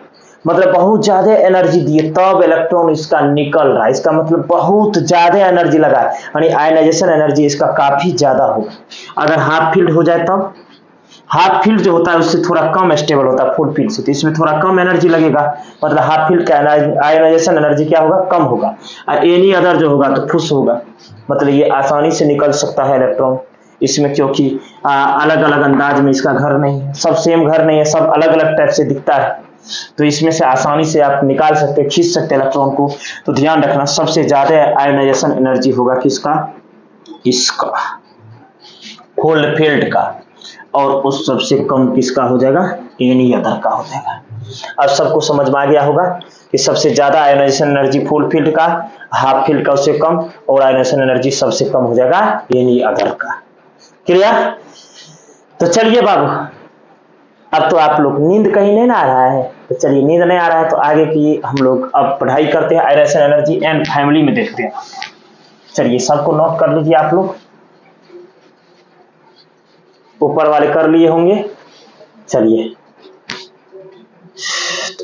मतलब बहुत ज्यादा एनर्जी दिए तब इलेक्ट्रॉन इसका निकल रहा है, इसका मतलब बहुत ज्यादा एनर्जी लगा है, यानी आयनाइजेशन एनर्जी इसका काफी ज्यादा होगा। अगर हाफ फील्ड हो जाए तब, हाफ फील्ड जो होता है उससे थोड़ा कम स्टेबल होता है फुल फील्ड से, तो इसमें थोड़ा कम एनर्जी लगेगा, मतलब हाफ फील्ड का आयनाइजेशन एनर्जी क्या होगा, कम होगा। और एनी अदर जो होगा तो फुस होगा, मतलब ये आसानी से निकल सकता है इलेक्ट्रॉन इसमें, क्योंकि अलग अलग अंदाज में इसका घर नहीं है, सब सेम घर नहीं है, सब अलग अलग टाइप से दिखता है, तो इसमें से आसानी से आप निकाल सकते हैं, खींच सकते हैं इलेक्ट्रॉन को। तो ध्यान रखना सबसे ज्यादा आयोनाइजेशन एनर्जी होगा किसका, इसका फुल फील्ड का, और उस सबसे कम किसका हो जाएगा, एनी अदर का हो जाएगा। अब सबको समझ में आ गया होगा कि सबसे ज्यादा आयोनाइजेशन एनर्जी फुल फील्ड का, हाफ फील्ड का उससे कम, और आयोनाइजेशन एनर्जी सबसे कम हो जाएगा एनी अदर का। क्लियर? तो चलिए बाबू, अब तो आप लोग नींद कहीं नहीं ना आ रहा है, तो चलिए नींद नहीं आ रहा है तो आगे की हम लोग अब पढ़ाई करते हैं, आयनाइजेशन एनर्जी एंड फैमिली में देखते हैं। चलिए सबको नोट कर लीजिए आप लोग, ऊपर वाले कर लिए होंगे। चलिए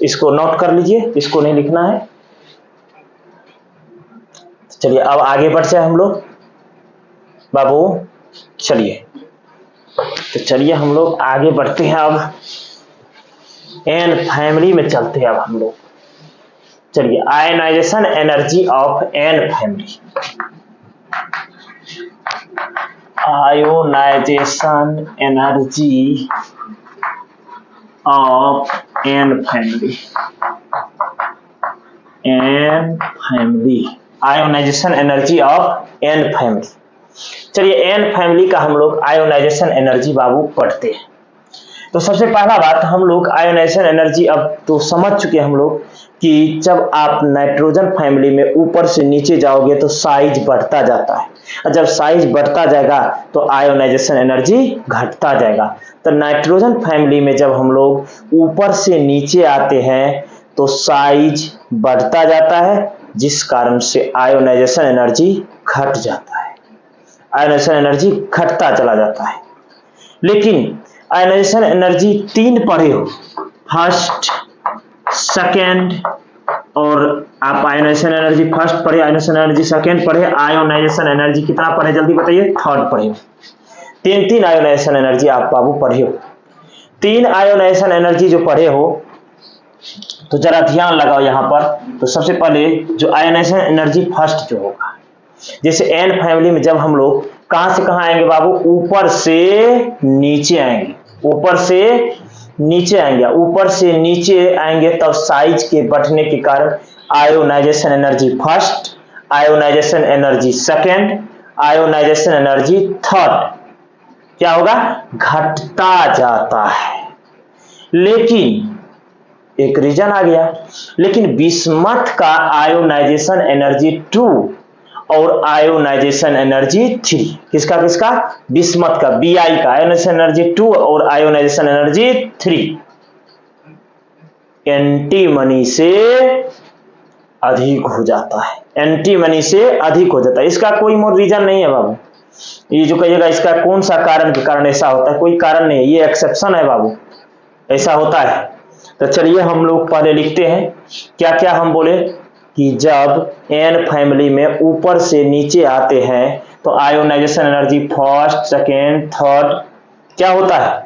इसको नोट कर लीजिए, इसको नहीं लिखना है। चलिए अब आगे बढ़ जाए हम लोग बाबू, चलिए तो चलिए हम लोग आगे बढ़ते हैं। अब एन फैमिली में चलते हैं। अब हम लोग चलिए ionisation energy of N family, ionisation energy of N family, N family, ionisation energy of N family. चलिए एन फैमिली का हम लोग आयोनाइजेशन एनर्जी बाबू पढ़ते हैं। तो सबसे पहला बात हम लोग आयोनाइजेशन एनर्जी अब तो समझ चुके हम लोग कि जब आप नाइट्रोजन फैमिली में ऊपर से नीचे जाओगे तो साइज बढ़ता जाता है, और जब साइज बढ़ता जाएगा तो आयोनाइजेशन एनर्जी घटता जाएगा। तो नाइट्रोजन फैमिली में जब हम लोग ऊपर से नीचे आते हैं तो साइज बढ़ता जाता है, जिस कारण से आयोनाइजेशन एनर्जी घट जाता है, आयोनाइजेशन एनर्जी घटता चला जाता है। लेकिन आयोनाइजेशन एनर्जी तीन पढ़े हो, फर्स्ट, सेकेंड, और आप आयोनाइजेशन एनर्जी फर्स्ट पढ़े, आयोनाइजेशन एनर्जी सेकेंड पढ़े, आयोनाइजेशन एनर्जी कितना पढ़े जल्दी बताइए, थर्ड पढ़े हो। तीन आयोनाइजेशन एनर्जी आप बाबू पढ़े हो। तीन आयोनाइजेशन एनर्जी जो पढ़े हो तो जरा ध्यान लगाओ यहाँ पर। तो सबसे पहले जो आयोनाइजेशन एनर्जी फर्स्ट जो होगा, जैसे एन फैमिली में जब हम लोग कहां से कहां आएंगे बाबू, ऊपर से नीचे आएंगे, ऊपर से नीचे आएंगे, ऊपर से नीचे आएंगे तब साइज के बढ़ने के कारण ionisation energy first, ionisation energy second, ionisation energy third क्या होगा, घटता जाता है। लेकिन एक रीजन आ गया, लेकिन बिस्मथ का आयोनाइजेशन एनर्जी 2 और आयोनाइजेशन एनर्जी 3, किसका किसका, बिस्मथ का, Bi का आयोनाइजेशन एनर्जी 2 और आयोनाइजेशन एनर्जी 3 एंटीमनी से अधिक हो जाता है, एंटीमनी से अधिक हो जाता है। इसका कोई मोर रीजन नहीं है बाबू, ये जो कहिएगा इसका कौन सा कारण के कारण ऐसा होता है, कोई कारण नहीं है, ये एक्सेप्शन है बाबू, ऐसा होता है। तो चलिए हम लोग पहले लिखते हैं क्या क्या हम बोले कि जब एन फैमिली में ऊपर से नीचे आते हैं तो ionisation energy first, second, third क्या होता है,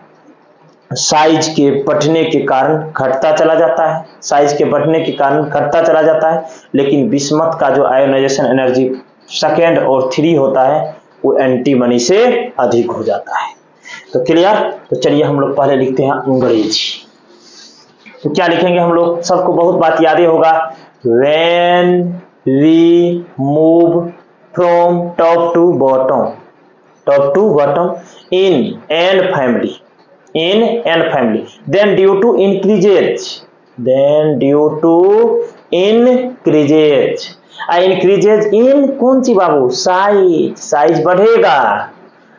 साइज के बढ़ने के कारण घटता चला जाता है, साइज के बढ़ने के कारण घटता चला जाता है। लेकिन बिस्मथ का जो आयोनाइजेशन एनर्जी सेकेंड और 3 होता है वो एंटीमनी से अधिक हो जाता है। तो क्लियर। तो चलिए हम लोग पहले लिखते हैं अंग्रेजी। तो क्या लिखेंगे हम लोग, सबको बहुत बात याद ही होगा, when we move from top to bottom in n family, then due to increases in कौन सी बाबू, साइज बढ़ेगा,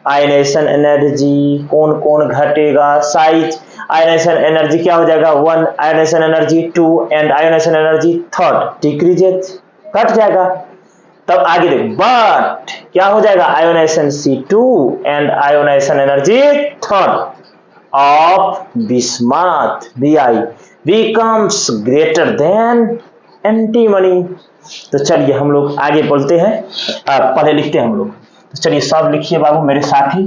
आयोनाइजेशन एनर्जी कौन कौन घटेगा, साइज, आयोनाइजेशन एनर्जी क्या हो जाएगा 1, ionisation energy 2 and ionisation energy third decreases, घट जाएगा। तब आगे देख, बट क्या हो जाएगा, ionisation C2 and ionisation energy third of bismuth Bi becomes greater than antimony. तो चलिए हम लोग आगे बोलते हैं, पहले लिखते हैं हम लोग। तो चलिए सब लिखिए बाबू मेरे साथ ही,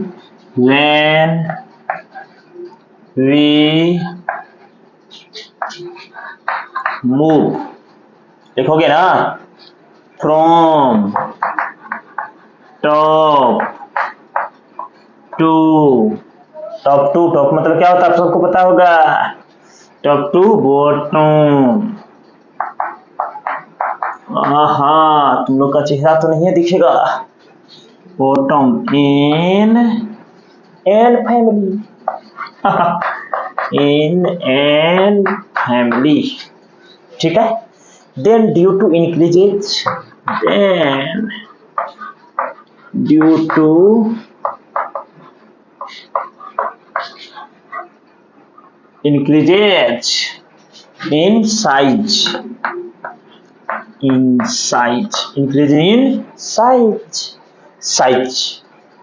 when we move, लिखोगे ना, from top टू मतलब क्या होता है आप सबको पता होगा, टॉप टू बॉटम। हाँ तुम लोग का चेहरा तो नहीं है दिखेगा, bottom in an family in an family, ठीक है। then due to increases in size, increase in size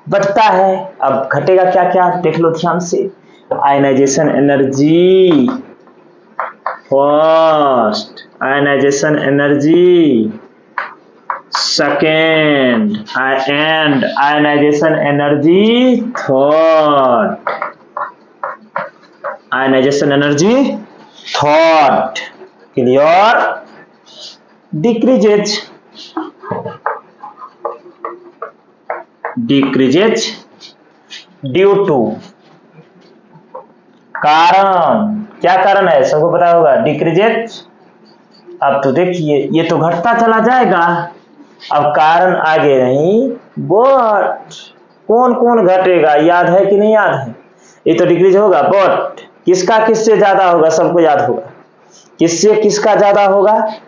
बढ़ता है। अब घटेगा क्या क्या देख लो ध्यान से, ionisation energy first, ionisation energy second, and ionisation energy third, ionisation energy third. Clear? decreases due to, कारण, क्या कारण है सबको पता होगा, डिक्रीजेज। अब तो देखिए ये तो घटता चला जाएगा, अब कारण आगे नहीं, बट कौन कौन घटेगा याद है कि नहीं याद है? ये तो डिक्रीज होगा, बट किसका किससे ज्यादा होगा सबको याद होगा, किससे किसका ज्यादा होगा,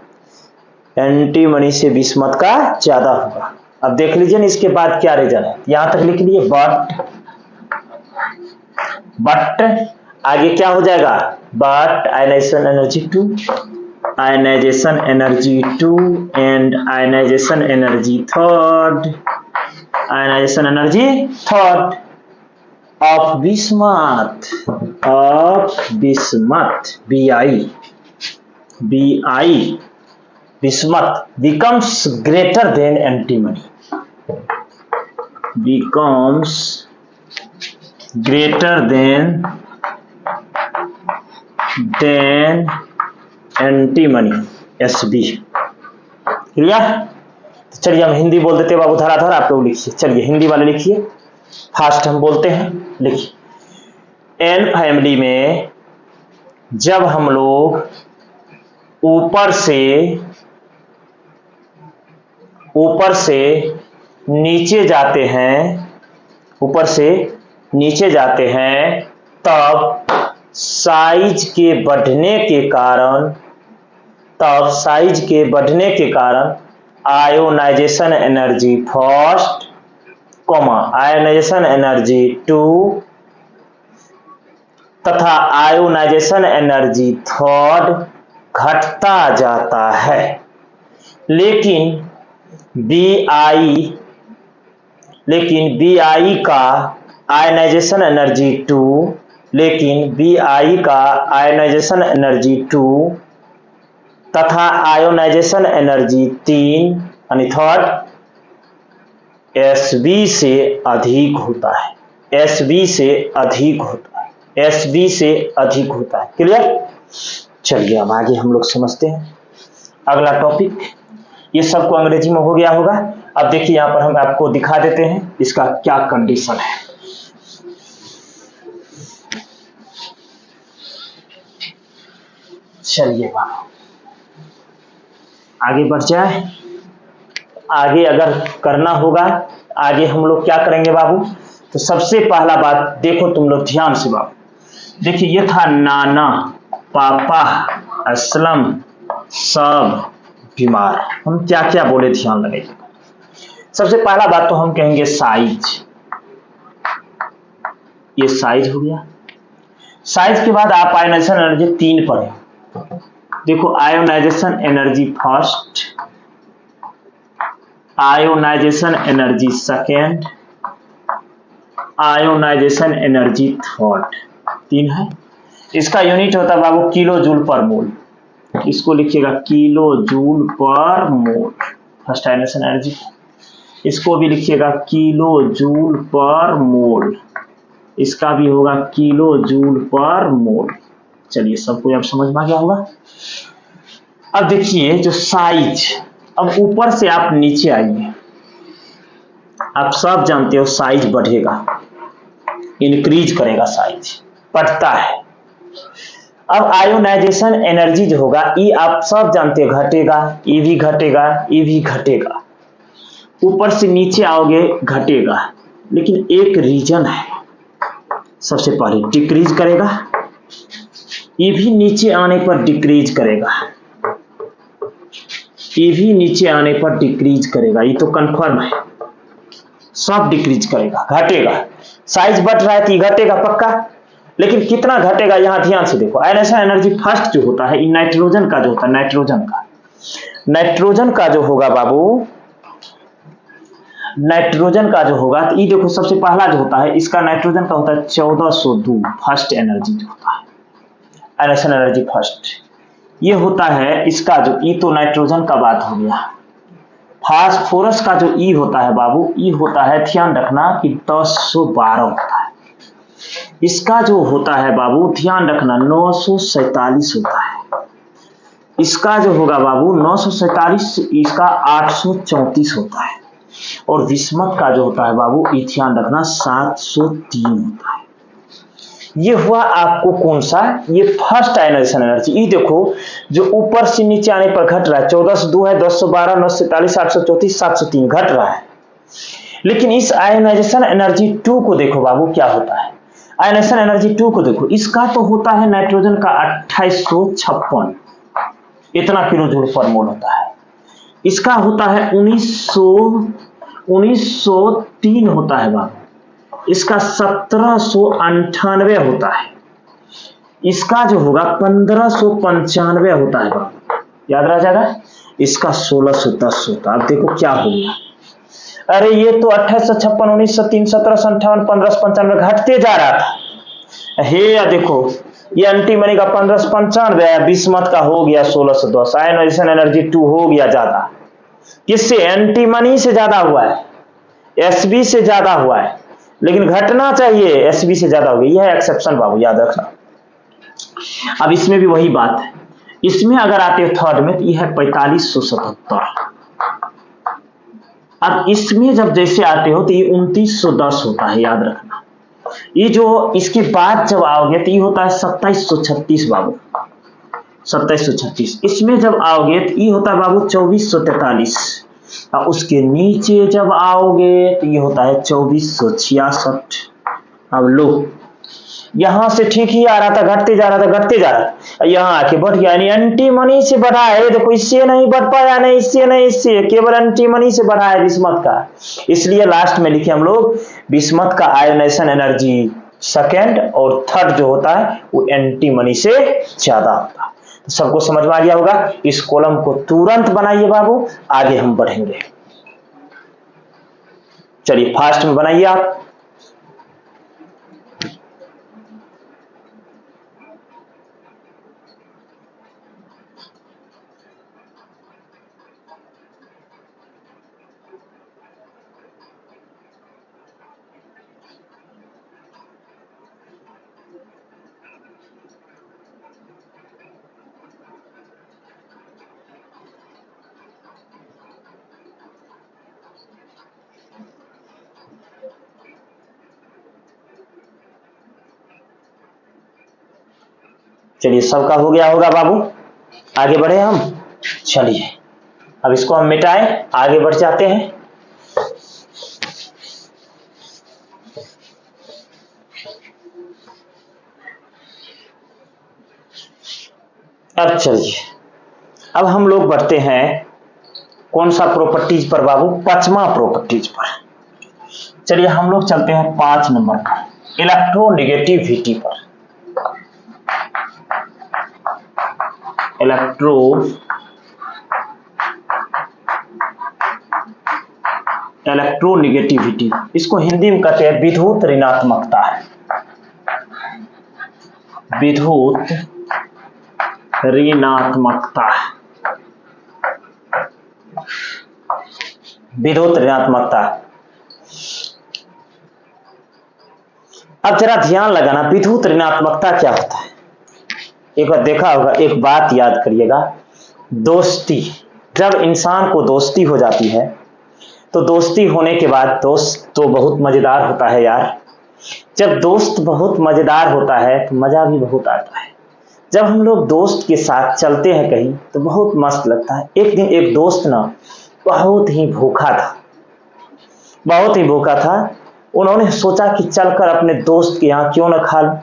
एंटीमनी से बिस्मथ का ज्यादा होगा। अब देख लीजिए ना इसके बाद क्या रीजन है, यहां तक लिख लिए, बट आगे क्या हो जाएगा, but ionisation energy 2, ionisation energy 2 and ionisation energy third, ionisation energy third of bismuth, Bi bismuth becomes greater than antimony, becomes greater than antimony, Sb। Clear? तो चलिए हम हिंदी बोल देते हैं बाबू, धराधर आप लोग लिखिए। चलिए हिंदी वाले लिखिए, फास्ट हम बोलते हैं, लिखिए। एन फैमिली में जब हम लोग ऊपर से नीचे जाते हैं, ऊपर से नीचे जाते हैं, तब साइज के बढ़ने के कारण ionisation energy first, ionisation energy 2 तथा आयोनाइजेशन एनर्जी थर्ड घटता जाता है। लेकिन Bi का आयनाइजेशन एनर्जी 2, लेकिन Bi का आयनाइजेशन एनर्जी 2 तथा आयोनाइजेशन एनर्जी 3 यानी थर्ड Sb से अधिक होता है, Sb से अधिक होता है, Sb से अधिक होता है। क्लियर? चलिए अब आगे हम लोग समझते हैं अगला टॉपिक। ये सबको अंग्रेजी में हो गया होगा। अब देखिए यहां पर हम आपको दिखा देते हैं इसका क्या कंडीशन है। चलिए आगे बढ़ जाए। आगे अगर करना होगा, आगे हम लोग क्या करेंगे बाबू, तो सबसे पहला बात देखो तुम लोग ध्यान से बाबू, देखिए ये था नाना, पापा, असलम सब बीमार। हम क्या क्या बोले ध्यान लगाइए। सबसे पहला बात तो हम कहेंगे साइज, ये साइज हो गया। साइज के बाद आप आयोनाइजेशन एनर्जी 3 पर है, देखो ionisation energy first, ionisation energy second, ionisation energy third, 3 है। इसका यूनिट होता है बाबू किलो जूल पर मोल, इसको लिखिएगा किलो जूल पर मोल, फर्स्ट आयनाइजेशन एनर्जी। इसको भी लिखिएगा किलो जूल पर मोल, इसका भी होगा किलो जूल पर मोल। चलिए सबको अब समझ में आ गया होगा। अब देखिए जो साइज, अब ऊपर से आप नीचे आइए, आप सब जानते हो साइज बढ़ेगा, इंक्रीज करेगा, साइज बढ़ता है। अब आयोनाइजेशन एनर्जी जो होगा ये आप सब जानते हो घटेगा, ये भी घटेगा, ये भी घटेगा, ऊपर से नीचे आओगे घटेगा, लेकिन एक रीजन है, सबसे पहले डिक्रीज करेगा, ये भी नीचे आने पर डिक्रीज करेगा, ये भी नीचे आने पर डिक्रीज करेगा, ये तो कंफर्म है, सब डिक्रीज करेगा, घटेगा। साइज बढ़ रहा है तो ये घटेगा पक्का, लेकिन कितना घटेगा यहां ध्यान से देखो। आयनाइजेशन एनर्जी फर्स्ट जो होता है नाइट्रोजन का जो होता है, नाइट्रोजन का जो होगा बाबू, नाइट्रोजन का जो होगा तो ये देखो सबसे पहला जो होता है इसका नाइट्रोजन का होता है 1402 फर्स्ट एनर्जी जो होता है, आयनाइजेशन एनर्जी फर्स्ट। ये होता है इसका जो ई, तो नाइट्रोजन का बात हो गया। फास्फोरस का जो ई होता है बाबू, ई होता है, ध्यान रखना कि 1012 होता है। इसका जो होता है बाबू, ध्यान रखना, 947 होता है। इसका जो होगा बाबू 947, इसका 834 होता है। और विस्मत का जो होता है बाबू, ये ध्यान रखना, 703 होता है। ये हुआ आपको कौन सा, ये फर्स्ट आयनाइजेशन एनर्जी। ये देखो जो ऊपर से नीचे आने पर घट रहा है, 14 से 2 है, 1012, 947, 834, 703 घट रहा है। लेकिन इस आयनाइजेशन एनर्जी 2 को देखो बाबू क्या होता है। आयनाइजेशन एनर्जी 2 को देखो, इसका तो होता है नाइट्रोजन का 2856, इतना किलो जूल पर मोल होता है। इसका होता है 1903 होता है बाबू। इसका 1798 होता है। इसका जो होगा 1595 होता है बाबू, याद रह जाएगा। इसका 1610 होता है। अब देखो क्या हो गया, अरे ये तो 2856, 1903, 1758, 1595 घटते जा रहा था। हे या देखो ये एंटीमनी का 1595 है, बिस्मत का हो गया 1610। आयनाइजेशन एनर्जी 2 हो गया ज्यादा, किससे, एंटीमनी से ज्यादा हुआ है, एसबी से ज्यादा हुआ है, लेकिन घटना चाहिए एसबी से ज्यादा हो गई। यह है एक्सेप्शन बाबू, याद रखना। अब इसमें भी वही बात है, इसमें अगर आते हो थर्ड में तो यह है 4577। अब इसमें जब जैसे आते हो तो ये 2910 होता है, याद रखना। ये जो इसके बाद जब आओगे तो ये होता है 2736 बाबू, 2736। इसमें जब आओगे तो ये होता है बाबू 2443। और उसके नीचे जब आओगे तो ये होता है 2466। अब लो, यहां से ठीक ही आ रहा था, घटते जा रहा था, घटते जा रहा था, यहां आके बढ़ गया। यानी एंटीमनी से बढ़ा है, देखो इससे नहीं बढ़ पाया, नहीं इससे, नहीं इससे, केवल एंटीमनी से बढ़ा है बिस्मत का। इसलिए लास्ट में लिखे हम लोग, बिस्मत का आयनाइजेशन एनर्जी सेकेंड और थर्ड जो होता है वो एंटीमनी से ज्यादा होता है। तो सबको समझ में आ गया होगा। इस कॉलम को तुरंत बनाइए बाबू, आगे हम बढ़ेंगे। चलिए फास्ट में बनाइए आप। चलिए सबका हो गया होगा बाबू, आगे बढ़े हम। चलिए अब इसको हम मिटाएं, आगे बढ़ जाते हैं। अब चलिए अब हम लोग बढ़ते हैं कौन सा प्रॉपर्टीज पर बाबू, पांचवा प्रॉपर्टीज पर। चलिए हम लोग चलते हैं 5 नंबर पर, इलेक्ट्रोनेगेटिविटी पर। इलेक्ट्रोनेगेटिविटी, इसको हिंदी में कहते हैं विद्युत ऋणात्मकता। विद्युत ऋणात्मकता, विद्युत ऋणात्मकता। अब जरा ध्यान लगाना, विद्युत ऋणात्मकता क्या होता है। एक बार देखा होगा, एक बात याद करिएगा, दोस्ती, जब इंसान को दोस्ती हो जाती है तो दोस्ती होने के बाद दोस्त तो बहुत मजेदार होता है यार। जब दोस्त बहुत मजेदार होता है तो मजा भी बहुत आता है। जब हम लोग दोस्त के साथ चलते हैं कहीं तो बहुत मस्त लगता है। एक दिन एक दोस्त ना बहुत ही भूखा था, बहुत ही भूखा था। उन्होंने सोचा कि चलकर अपने दोस्त के यहाँ क्यों न खा लूं।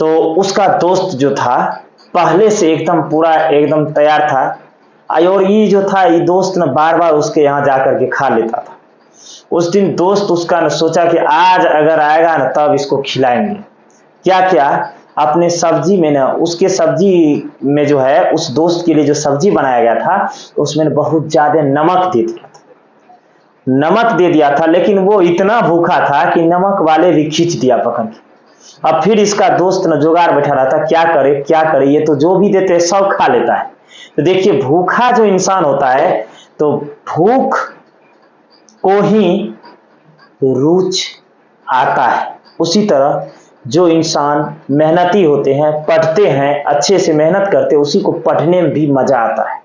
तो उसका दोस्त जो था पहले से एकदम पूरा एकदम तैयार था, और ये जो था ये दोस्त ना बार बार उसके यहाँ जाकर के खा लेता था। उस दिन दोस्त उसका न सोचा कि आज अगर आएगा ना तब इसको खिलाएंगे। क्या क्या, अपने सब्जी में ना, उसके सब्जी में जो है उस दोस्त के लिए जो सब्जी बनाया गया था उसमें बहुत ज्यादा नमक दे दिया था, नमक दे दिया था। लेकिन वो इतना भूखा था कि नमक वाले भी खींच दिया पकड़ के। अब फिर इसका दोस्त न जुगाड़ बैठा रहता, क्या करे क्या करे, ये तो जो भी देते हैं सब खा लेता है। तो देखिए भूखा जो इंसान होता है तो भूख को ही रुच आता है। उसी तरह जो इंसान मेहनती होते हैं, पढ़ते हैं, अच्छे से मेहनत करते हैं, उसी को पढ़ने में भी मजा आता है।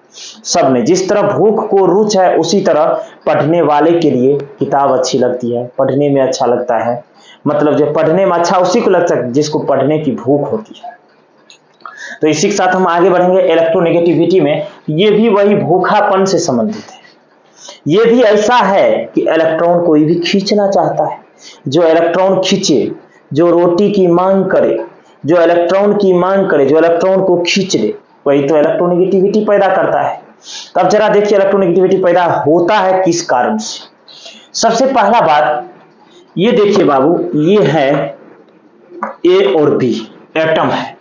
सब में जिस तरह भूख को रुच है, उसी तरह पढ़ने वाले के लिए किताब अच्छी लगती है, पढ़ने में अच्छा लगता है। मतलब जो पढ़ने में अच्छा उसी को लगता है जिसको पढ़ने की भूख होती है। तो इसी के साथ हम आगे बढ़ेंगे इलेक्ट्रोनेगेटिविटी में। ये भी वही भूखापन से संबंधित है। ये भी ऐसा है कि इलेक्ट्रॉन कोई भी खींचना चाहता है। जो इलेक्ट्रॉन खींचे, जो रोटी की मांग करे, जो इलेक्ट्रॉन की मांग करे, जो इलेक्ट्रॉन को खींच ले, वही तो इलेक्ट्रोनेगेटिविटी पैदा करता है। तब जरा देखिए इलेक्ट्रोनेगेटिविटी पैदा होता है किस कारण से। सबसे पहला बात ये देखिए बाबू, ये है ए और बी एटम है।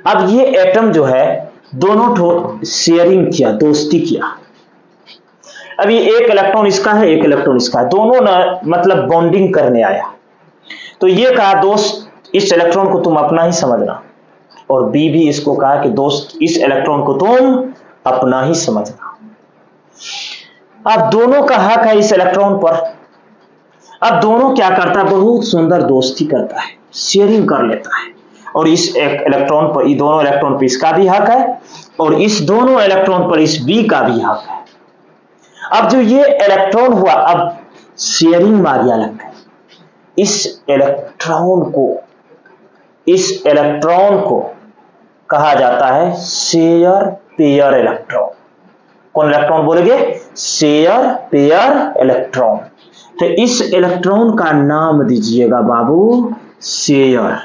अब ये एटम जो है दोनों ठो शेयरिंग किया, दोस्ती किया। अब ये एक इलेक्ट्रॉन इसका है, एक इलेक्ट्रॉन इसका है, दोनों ना मतलब बॉन्डिंग करने आया। तो ये कहा दोस्त इस इलेक्ट्रॉन को तुम अपना ही समझना, और बी भी इसको कहा कि दोस्त इस इलेक्ट्रॉन को तुम अपना ही समझना। अब दोनों का हक है इस इलेक्ट्रॉन पर। अब दोनों क्या करता है, बहुत सुंदर दोस्ती करता है, शेयरिंग कर लेता है। और इस एक इलेक्ट्रॉन पर, ये दोनों इलेक्ट्रॉन पर इसका भी हक है, और इस दोनों इलेक्ट्रॉन पर इस बी का भी हक है। अब जो ये इलेक्ट्रॉन हुआ, अब शेयरिंग में आ गया लग गया। इस इलेक्ट्रॉन को कहा जाता है शेयर पेयर इलेक्ट्रॉन। कौन इलेक्ट्रॉन बोलेंगे? Share pair electron. तो इस इलेक्ट्रॉन का नाम दीजिएगा बाबू शेयर।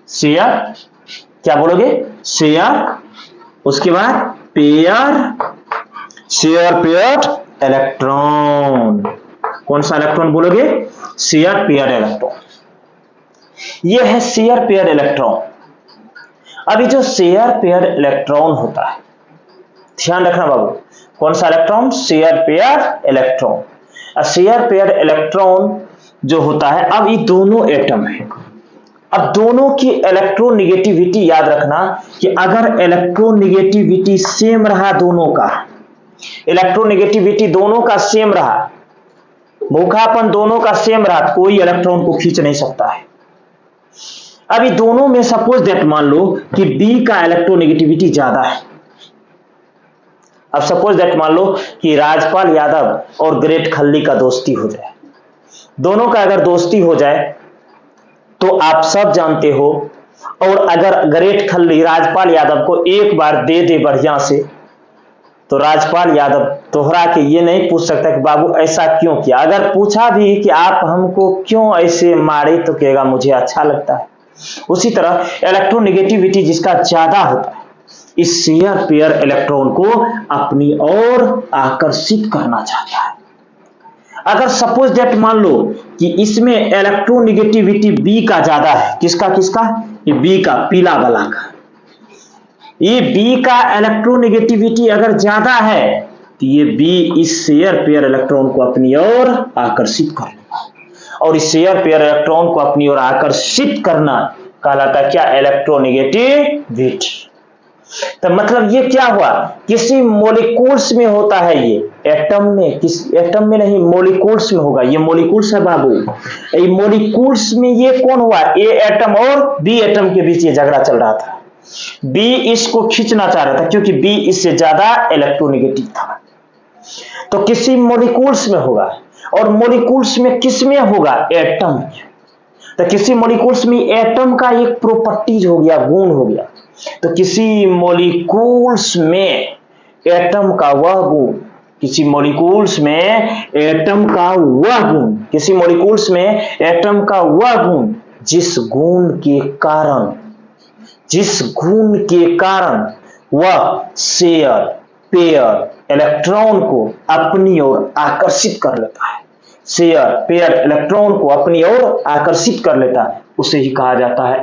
शेयर क्या बोलोगे? शेयर, उसके बाद पेयर, शेयर पेयर इलेक्ट्रॉन। कौन सा इलेक्ट्रॉन बोलोगे? Share pair electron. यह है शेयर पेयर इलेक्ट्रॉन। अभी जो शेयर पेयर इलेक्ट्रॉन होता है, ध्यान रखना बाबू, कौन सा electron? Share pair electron. Share pair electron जो होता है, अब ये दोनों एटम है। अब दोनों की इलेक्ट्रोनेगेटिविटी याद रखना कि अगर इलेक्ट्रोनेगेटिविटी सेम रहा, दोनों का इलेक्ट्रोनेगेटिविटी दोनों का सेम रहा, भूखापन दोनों का सेम रहा, तो कोई इलेक्ट्रॉन को खींच नहीं सकता है। अभी दोनों में सपोज दैट मान लो कि बी का इलेक्ट्रोनेगेटिविटी ज्यादा है। अब सपोज दैट मान लो कि राजपाल यादव और ग्रेट खल्ली का दोस्ती हो जाए। दोनों का अगर दोस्ती हो जाए तो आप सब जानते हो, और अगर ग्रेट खल्ली राजपाल यादव को एक बार दे दे बढ़िया से, तो राजपाल यादव दोहरा के ये नहीं पूछ सकता कि बाबू ऐसा क्यों किया। अगर पूछा भी कि आप हमको क्यों ऐसे मारे, तो कहेगा मुझे अच्छा लगता है। उसी तरह इलेक्ट्रोनेगेटिविटी जिसका ज्यादा होता है, इस शेयर पेयर इलेक्ट्रॉन को अपनी ओर आकर्षित करना चाहता है। अगर सपोज दैट मान लो कि इसमें इलेक्ट्रोनेगेटिविटी बी का ज्यादा है, किसका किसका? ये बी का, पीला वाला का। ये बी का इलेक्ट्रोनेगेटिविटी अगर ज्यादा है तो ये बी इस शेयर पेयर इलेक्ट्रॉन को अपनी ओर आकर्षित कर लेगा, और इस शेयर पेयर इलेक्ट्रॉन को अपनी ओर आकर्षित करना कहलाता है क्या? इलेक्ट्रोनेगेटिविटी। तो मतलब ये क्या हुआ, किसी मॉलिक्यूल्स में होता है, ये एटम में, किस एटम में नहीं, मॉलिक्यूल्स में होगा। ये मॉलिक्यूल्स है बाबू, ये मॉलिक्यूल्स में ये कौन हुआ? ए एटम और बी एटम के बीच ये झगड़ा चल रहा था। बी इसको खींचना चाह रहा था क्योंकि बी इससे ज्यादा इलेक्ट्रोनेगेटिव था। तो किसी मॉलिक्यूल्स में होगा, और मॉलिक्यूल्स में किस में होगा? एटम। तो किसी मॉलिक्यूल्स में एटम का एक प्रॉपर्टीज हो गया, गुण हो गया। तो किसी मॉलिक्यूल्स में एटम का वह गुण, किसी मॉलिक्यूल्स में एटम का वह गुण, किसी मॉलिक्यूल्स में एटम का वह गुण जिस गुण के कारण वह शेयर पेयर इलेक्ट्रॉन को अपनी ओर आकर्षित कर लेता है, शेयर पेयर इलेक्ट्रॉन को अपनी ओर आकर्षित कर लेता है, उसे ही कहा जाता है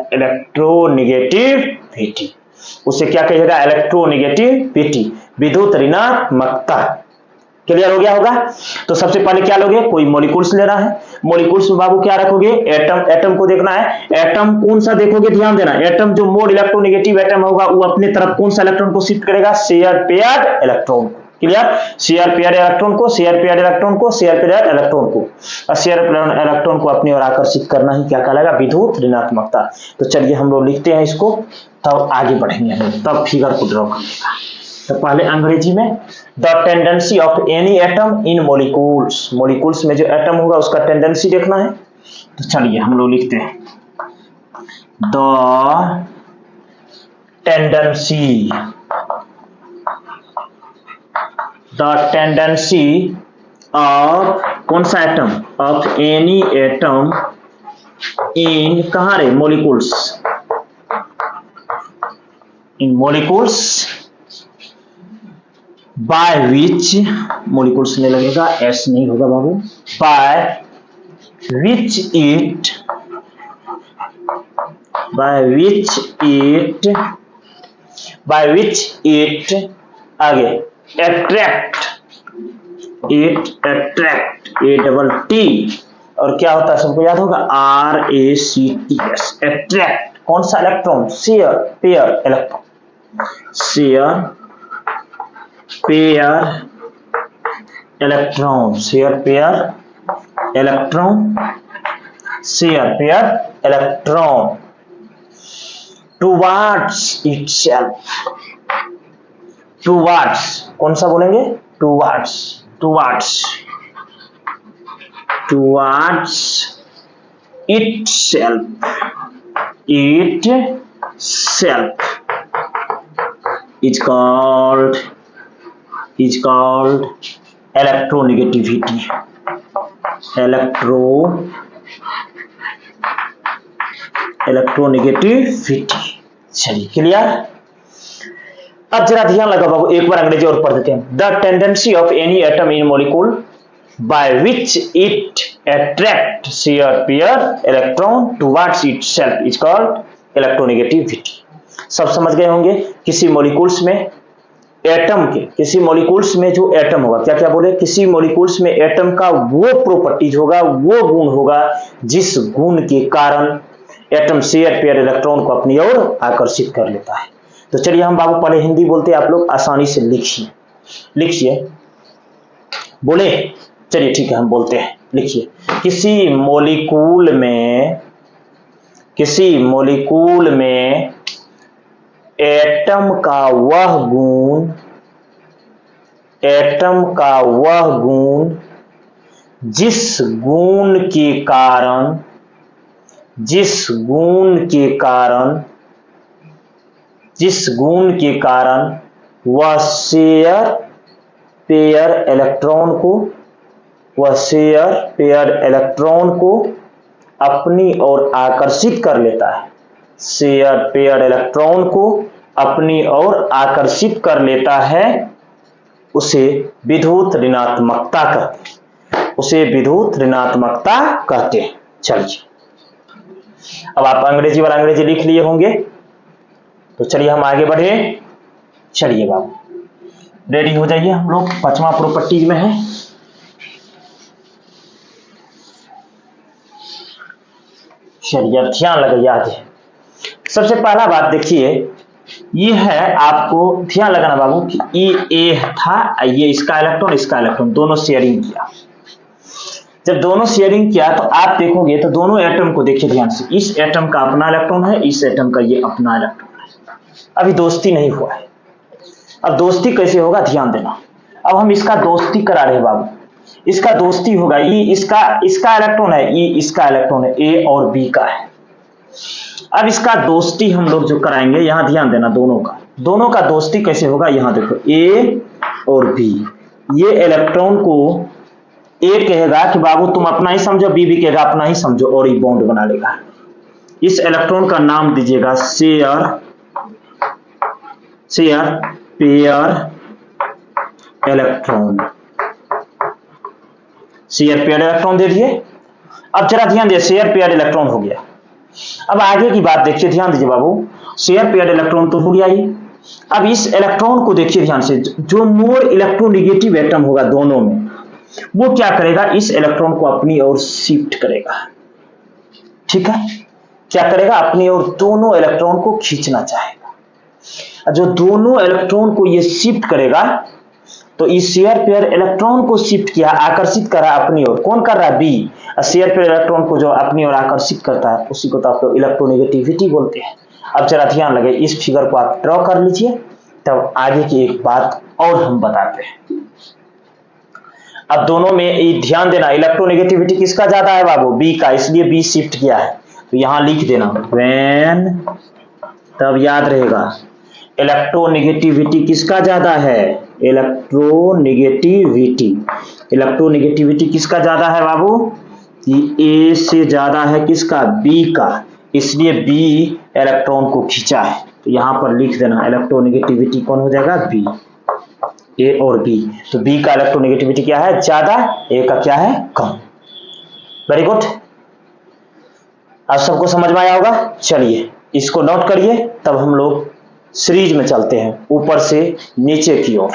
क्लियर हो गया होगा। तो सबसे पहले क्या लोगे, कोई मॉलिक्यूल्स लेना है, मॉलिक्यूल्स में बाबू क्या रखोगे, एटम, एटम को देखना है, एटम कौन सा देखोगे, ध्यान देना, एटम जो मोड इलेक्ट्रोनेगेटिव एटम होगा वो अपने तरफ कौन सा इलेक्ट्रॉन को शिफ्ट करेगा, शेयर पेयर्ड इलेक्ट्रॉन को। क्लियर, शेयर पेयर्ड इलेक्ट्रॉन को, शेयर पेयर्ड इलेक्ट्रॉन को, शेयर पेयर्ड इलेक्ट्रॉन को, और शेयर पेयर्ड इलेक्ट्रॉन को अपनी ओर आकर्षित करना ही क्या कहलाएगा, विद्युत ऋणात्मकता। तो चलिए हम लोग लिखते हैं इसको, तब आगे बढ़ेंगे हम, तब फिगर को ड्रॉ करेंगे। तो पहले अंग्रेजी में, the tendency of any atom in molecules, molecules में जो एटम होगा उसका टेंडेंसी देखना है। तो चलिए हम लोग लिखते हैं the tendency, the tendency of कौन सा atom, of any atom in कहां रे, molecules, in molecules by which, molecules नहीं लगेगा, एस नहीं होगा बाबू, by which it, by which it, by which it आगे attract, it attract, A double T, और क्या होता है सबको याद होगा, R A C T S, attract कौन सा electron, share pair electron, share pair electron, share pair electron, share pair electron towards itself, towards कौन सा बोलेंगे, towards, towards, towards itself, itself is called electronegativity, electronegativity। चलिए clear. अब जरा ध्यान लगा बाबू, एक बार अंग्रेजी और पढ़ देते हैं। The tendency of any atom in molecule by which it attract share pair electron towards itself is called electronegativity. सब समझ गए होंगे। किसी मॉलिक्यूल्स में एटम के, किसी मॉलिक्यूल्स में जो एटम होगा, क्या क्या बोले, किसी मॉलिक्यूल्स में एटम का वो प्रॉपर्टीज होगा, वो गुण होगा जिस गुण के कारण एटम शेयर पेयर इलेक्ट्रॉन को अपनी ओर आकर्षित कर लेता है। तो चलिए हम बाबू पहले हिंदी बोलते हैं, आप लोग आसानी से लिखिए, लिखिए, बोले, चलिए ठीक है हम बोलते हैं, लिखिए। किसी मॉलिक्यूल में, किसी मॉलिक्यूल में एटम का वह गुण, एटम का वह गुण जिस गुण के कारण, जिस गुण के कारण, जिस गुण के कारण वह शेयर पेयर इलेक्ट्रॉन को, वह शेयर पेयर इलेक्ट्रॉन को अपनी ओर आकर्षित कर लेता है, शेयर पेयर इलेक्ट्रॉन को अपनी ओर आकर्षित कर लेता है, उसे विद्युत ऋणात्मकता कहते हैं, उसे विद्युत ऋणात्मकता कहते हैं। चलिए अब आप अंग्रेजी वाला अंग्रेजी लिख लिए होंगे, तो चलिए हम आगे बढ़े। चलिए बाबू रेडी हो जाइए, हम लोग 5वां प्रॉपर्टीज में है। चलिए ध्यान लगाइए आगे। सबसे पहला बात देखिए, ये है, आपको ध्यान लगाना बाबू कि ये ए था, ये इसका इलेक्ट्रॉन, इसका इलेक्ट्रॉन दोनों शेयरिंग किया। जब दोनों शेयरिंग किया तो आप देखोगे तो दोनों एटम को देखिए ध्यान से, इस एटम का अपना इलेक्ट्रॉन है, इस एटम का ये अपना इलेक्ट्रॉन है। अभी दोस्ती नहीं हुआ है। अब दोस्ती कैसे होगा, ध्यान देना। अब हम इसका दोस्ती करा रहे बाबू, इसका दोस्ती होगा, ये इसका, इसका इलेक्ट्रॉन है, ये इसका इलेक्ट्रॉन है, ए और बी का है। अब इसका दोस्ती हम लोग जो कराएंगे, यहां ध्यान देना, दोनों का दोस्ती कैसे होगा, यहां देखो, ए और बी, ये इलेक्ट्रॉन को ए कहेगा कि बाबू तुम अपना ही समझो, बी भी कहेगा अपना ही समझो, और ये बॉन्ड बना लेगा। इस इलेक्ट्रॉन का नाम दीजिएगा share, share pair electron, share pair electron दे दिए। अब जरा ध्यान दिए, शेयर पेयर इलेक्ट्रॉन हो गया। अब आगे की बात देखिए, ध्यान दीजिए बाबू, शेयर पेयर इलेक्ट्रॉन तो हो गया, ये अब इस इलेक्ट्रॉन को देखिए ध्यान से, जो मोर इलेक्ट्रोनेगेटिव एटम होगा दोनों में, वो क्या करेगा, इस इलेक्ट्रॉन को अपनी ओर शिफ्ट करेगा। ठीक है, क्या करेगा, अपनी ओर दोनों इलेक्ट्रॉन को खींचना चाहेगा। जो दोनों इलेक्ट्रॉन को ये शिफ्ट करेगा, तो इस शेयर पेयर इलेक्ट्रॉन को शिफ्ट किया, आकर्षित करा अपनी ओर। कौन कर रहा है, बी। शेयर पेयर इलेक्ट्रॉन को जो अपनी ओर आकर्षित करता है उसी को तो आप लोग इलेक्ट्रोनेगेटिविटी बोलते हैं। अब जरा ध्यान लगे, इस फिगर को आप ड्रॉ कर लीजिए, तब आगे की एक बात और हम बताते हैं। अब दोनों में ध्यान देना, इलेक्ट्रोनेगेटिविटी किसका ज्यादा है बाबू, बी का, इसलिए बी शिफ्ट किया है। तो यहां लिख देना व्हेन, तब याद रहेगा इलेक्ट्रोनेगेटिविटी किसका ज्यादा है, इलेक्ट्रोनेगेटिविटी किसका ज्यादा है बाबू, कि ए से ज्यादा है किसका, बी का, इसलिए बी इलेक्ट्रॉन को खींचा है। तो यहां पर लिख देना इलेक्ट्रोनेगेटिविटी कौन हो जाएगा, बी, ए और बी। तो बी का इलेक्ट्रोनेगेटिविटी क्या है, ज्यादा, ए का क्या है, कम। वेरी गुड, अब सबको समझ में आया होगा। चलिए इसको नोट करिए, तब हम लोग सीरीज में चलते हैं ऊपर से नीचे की ओर।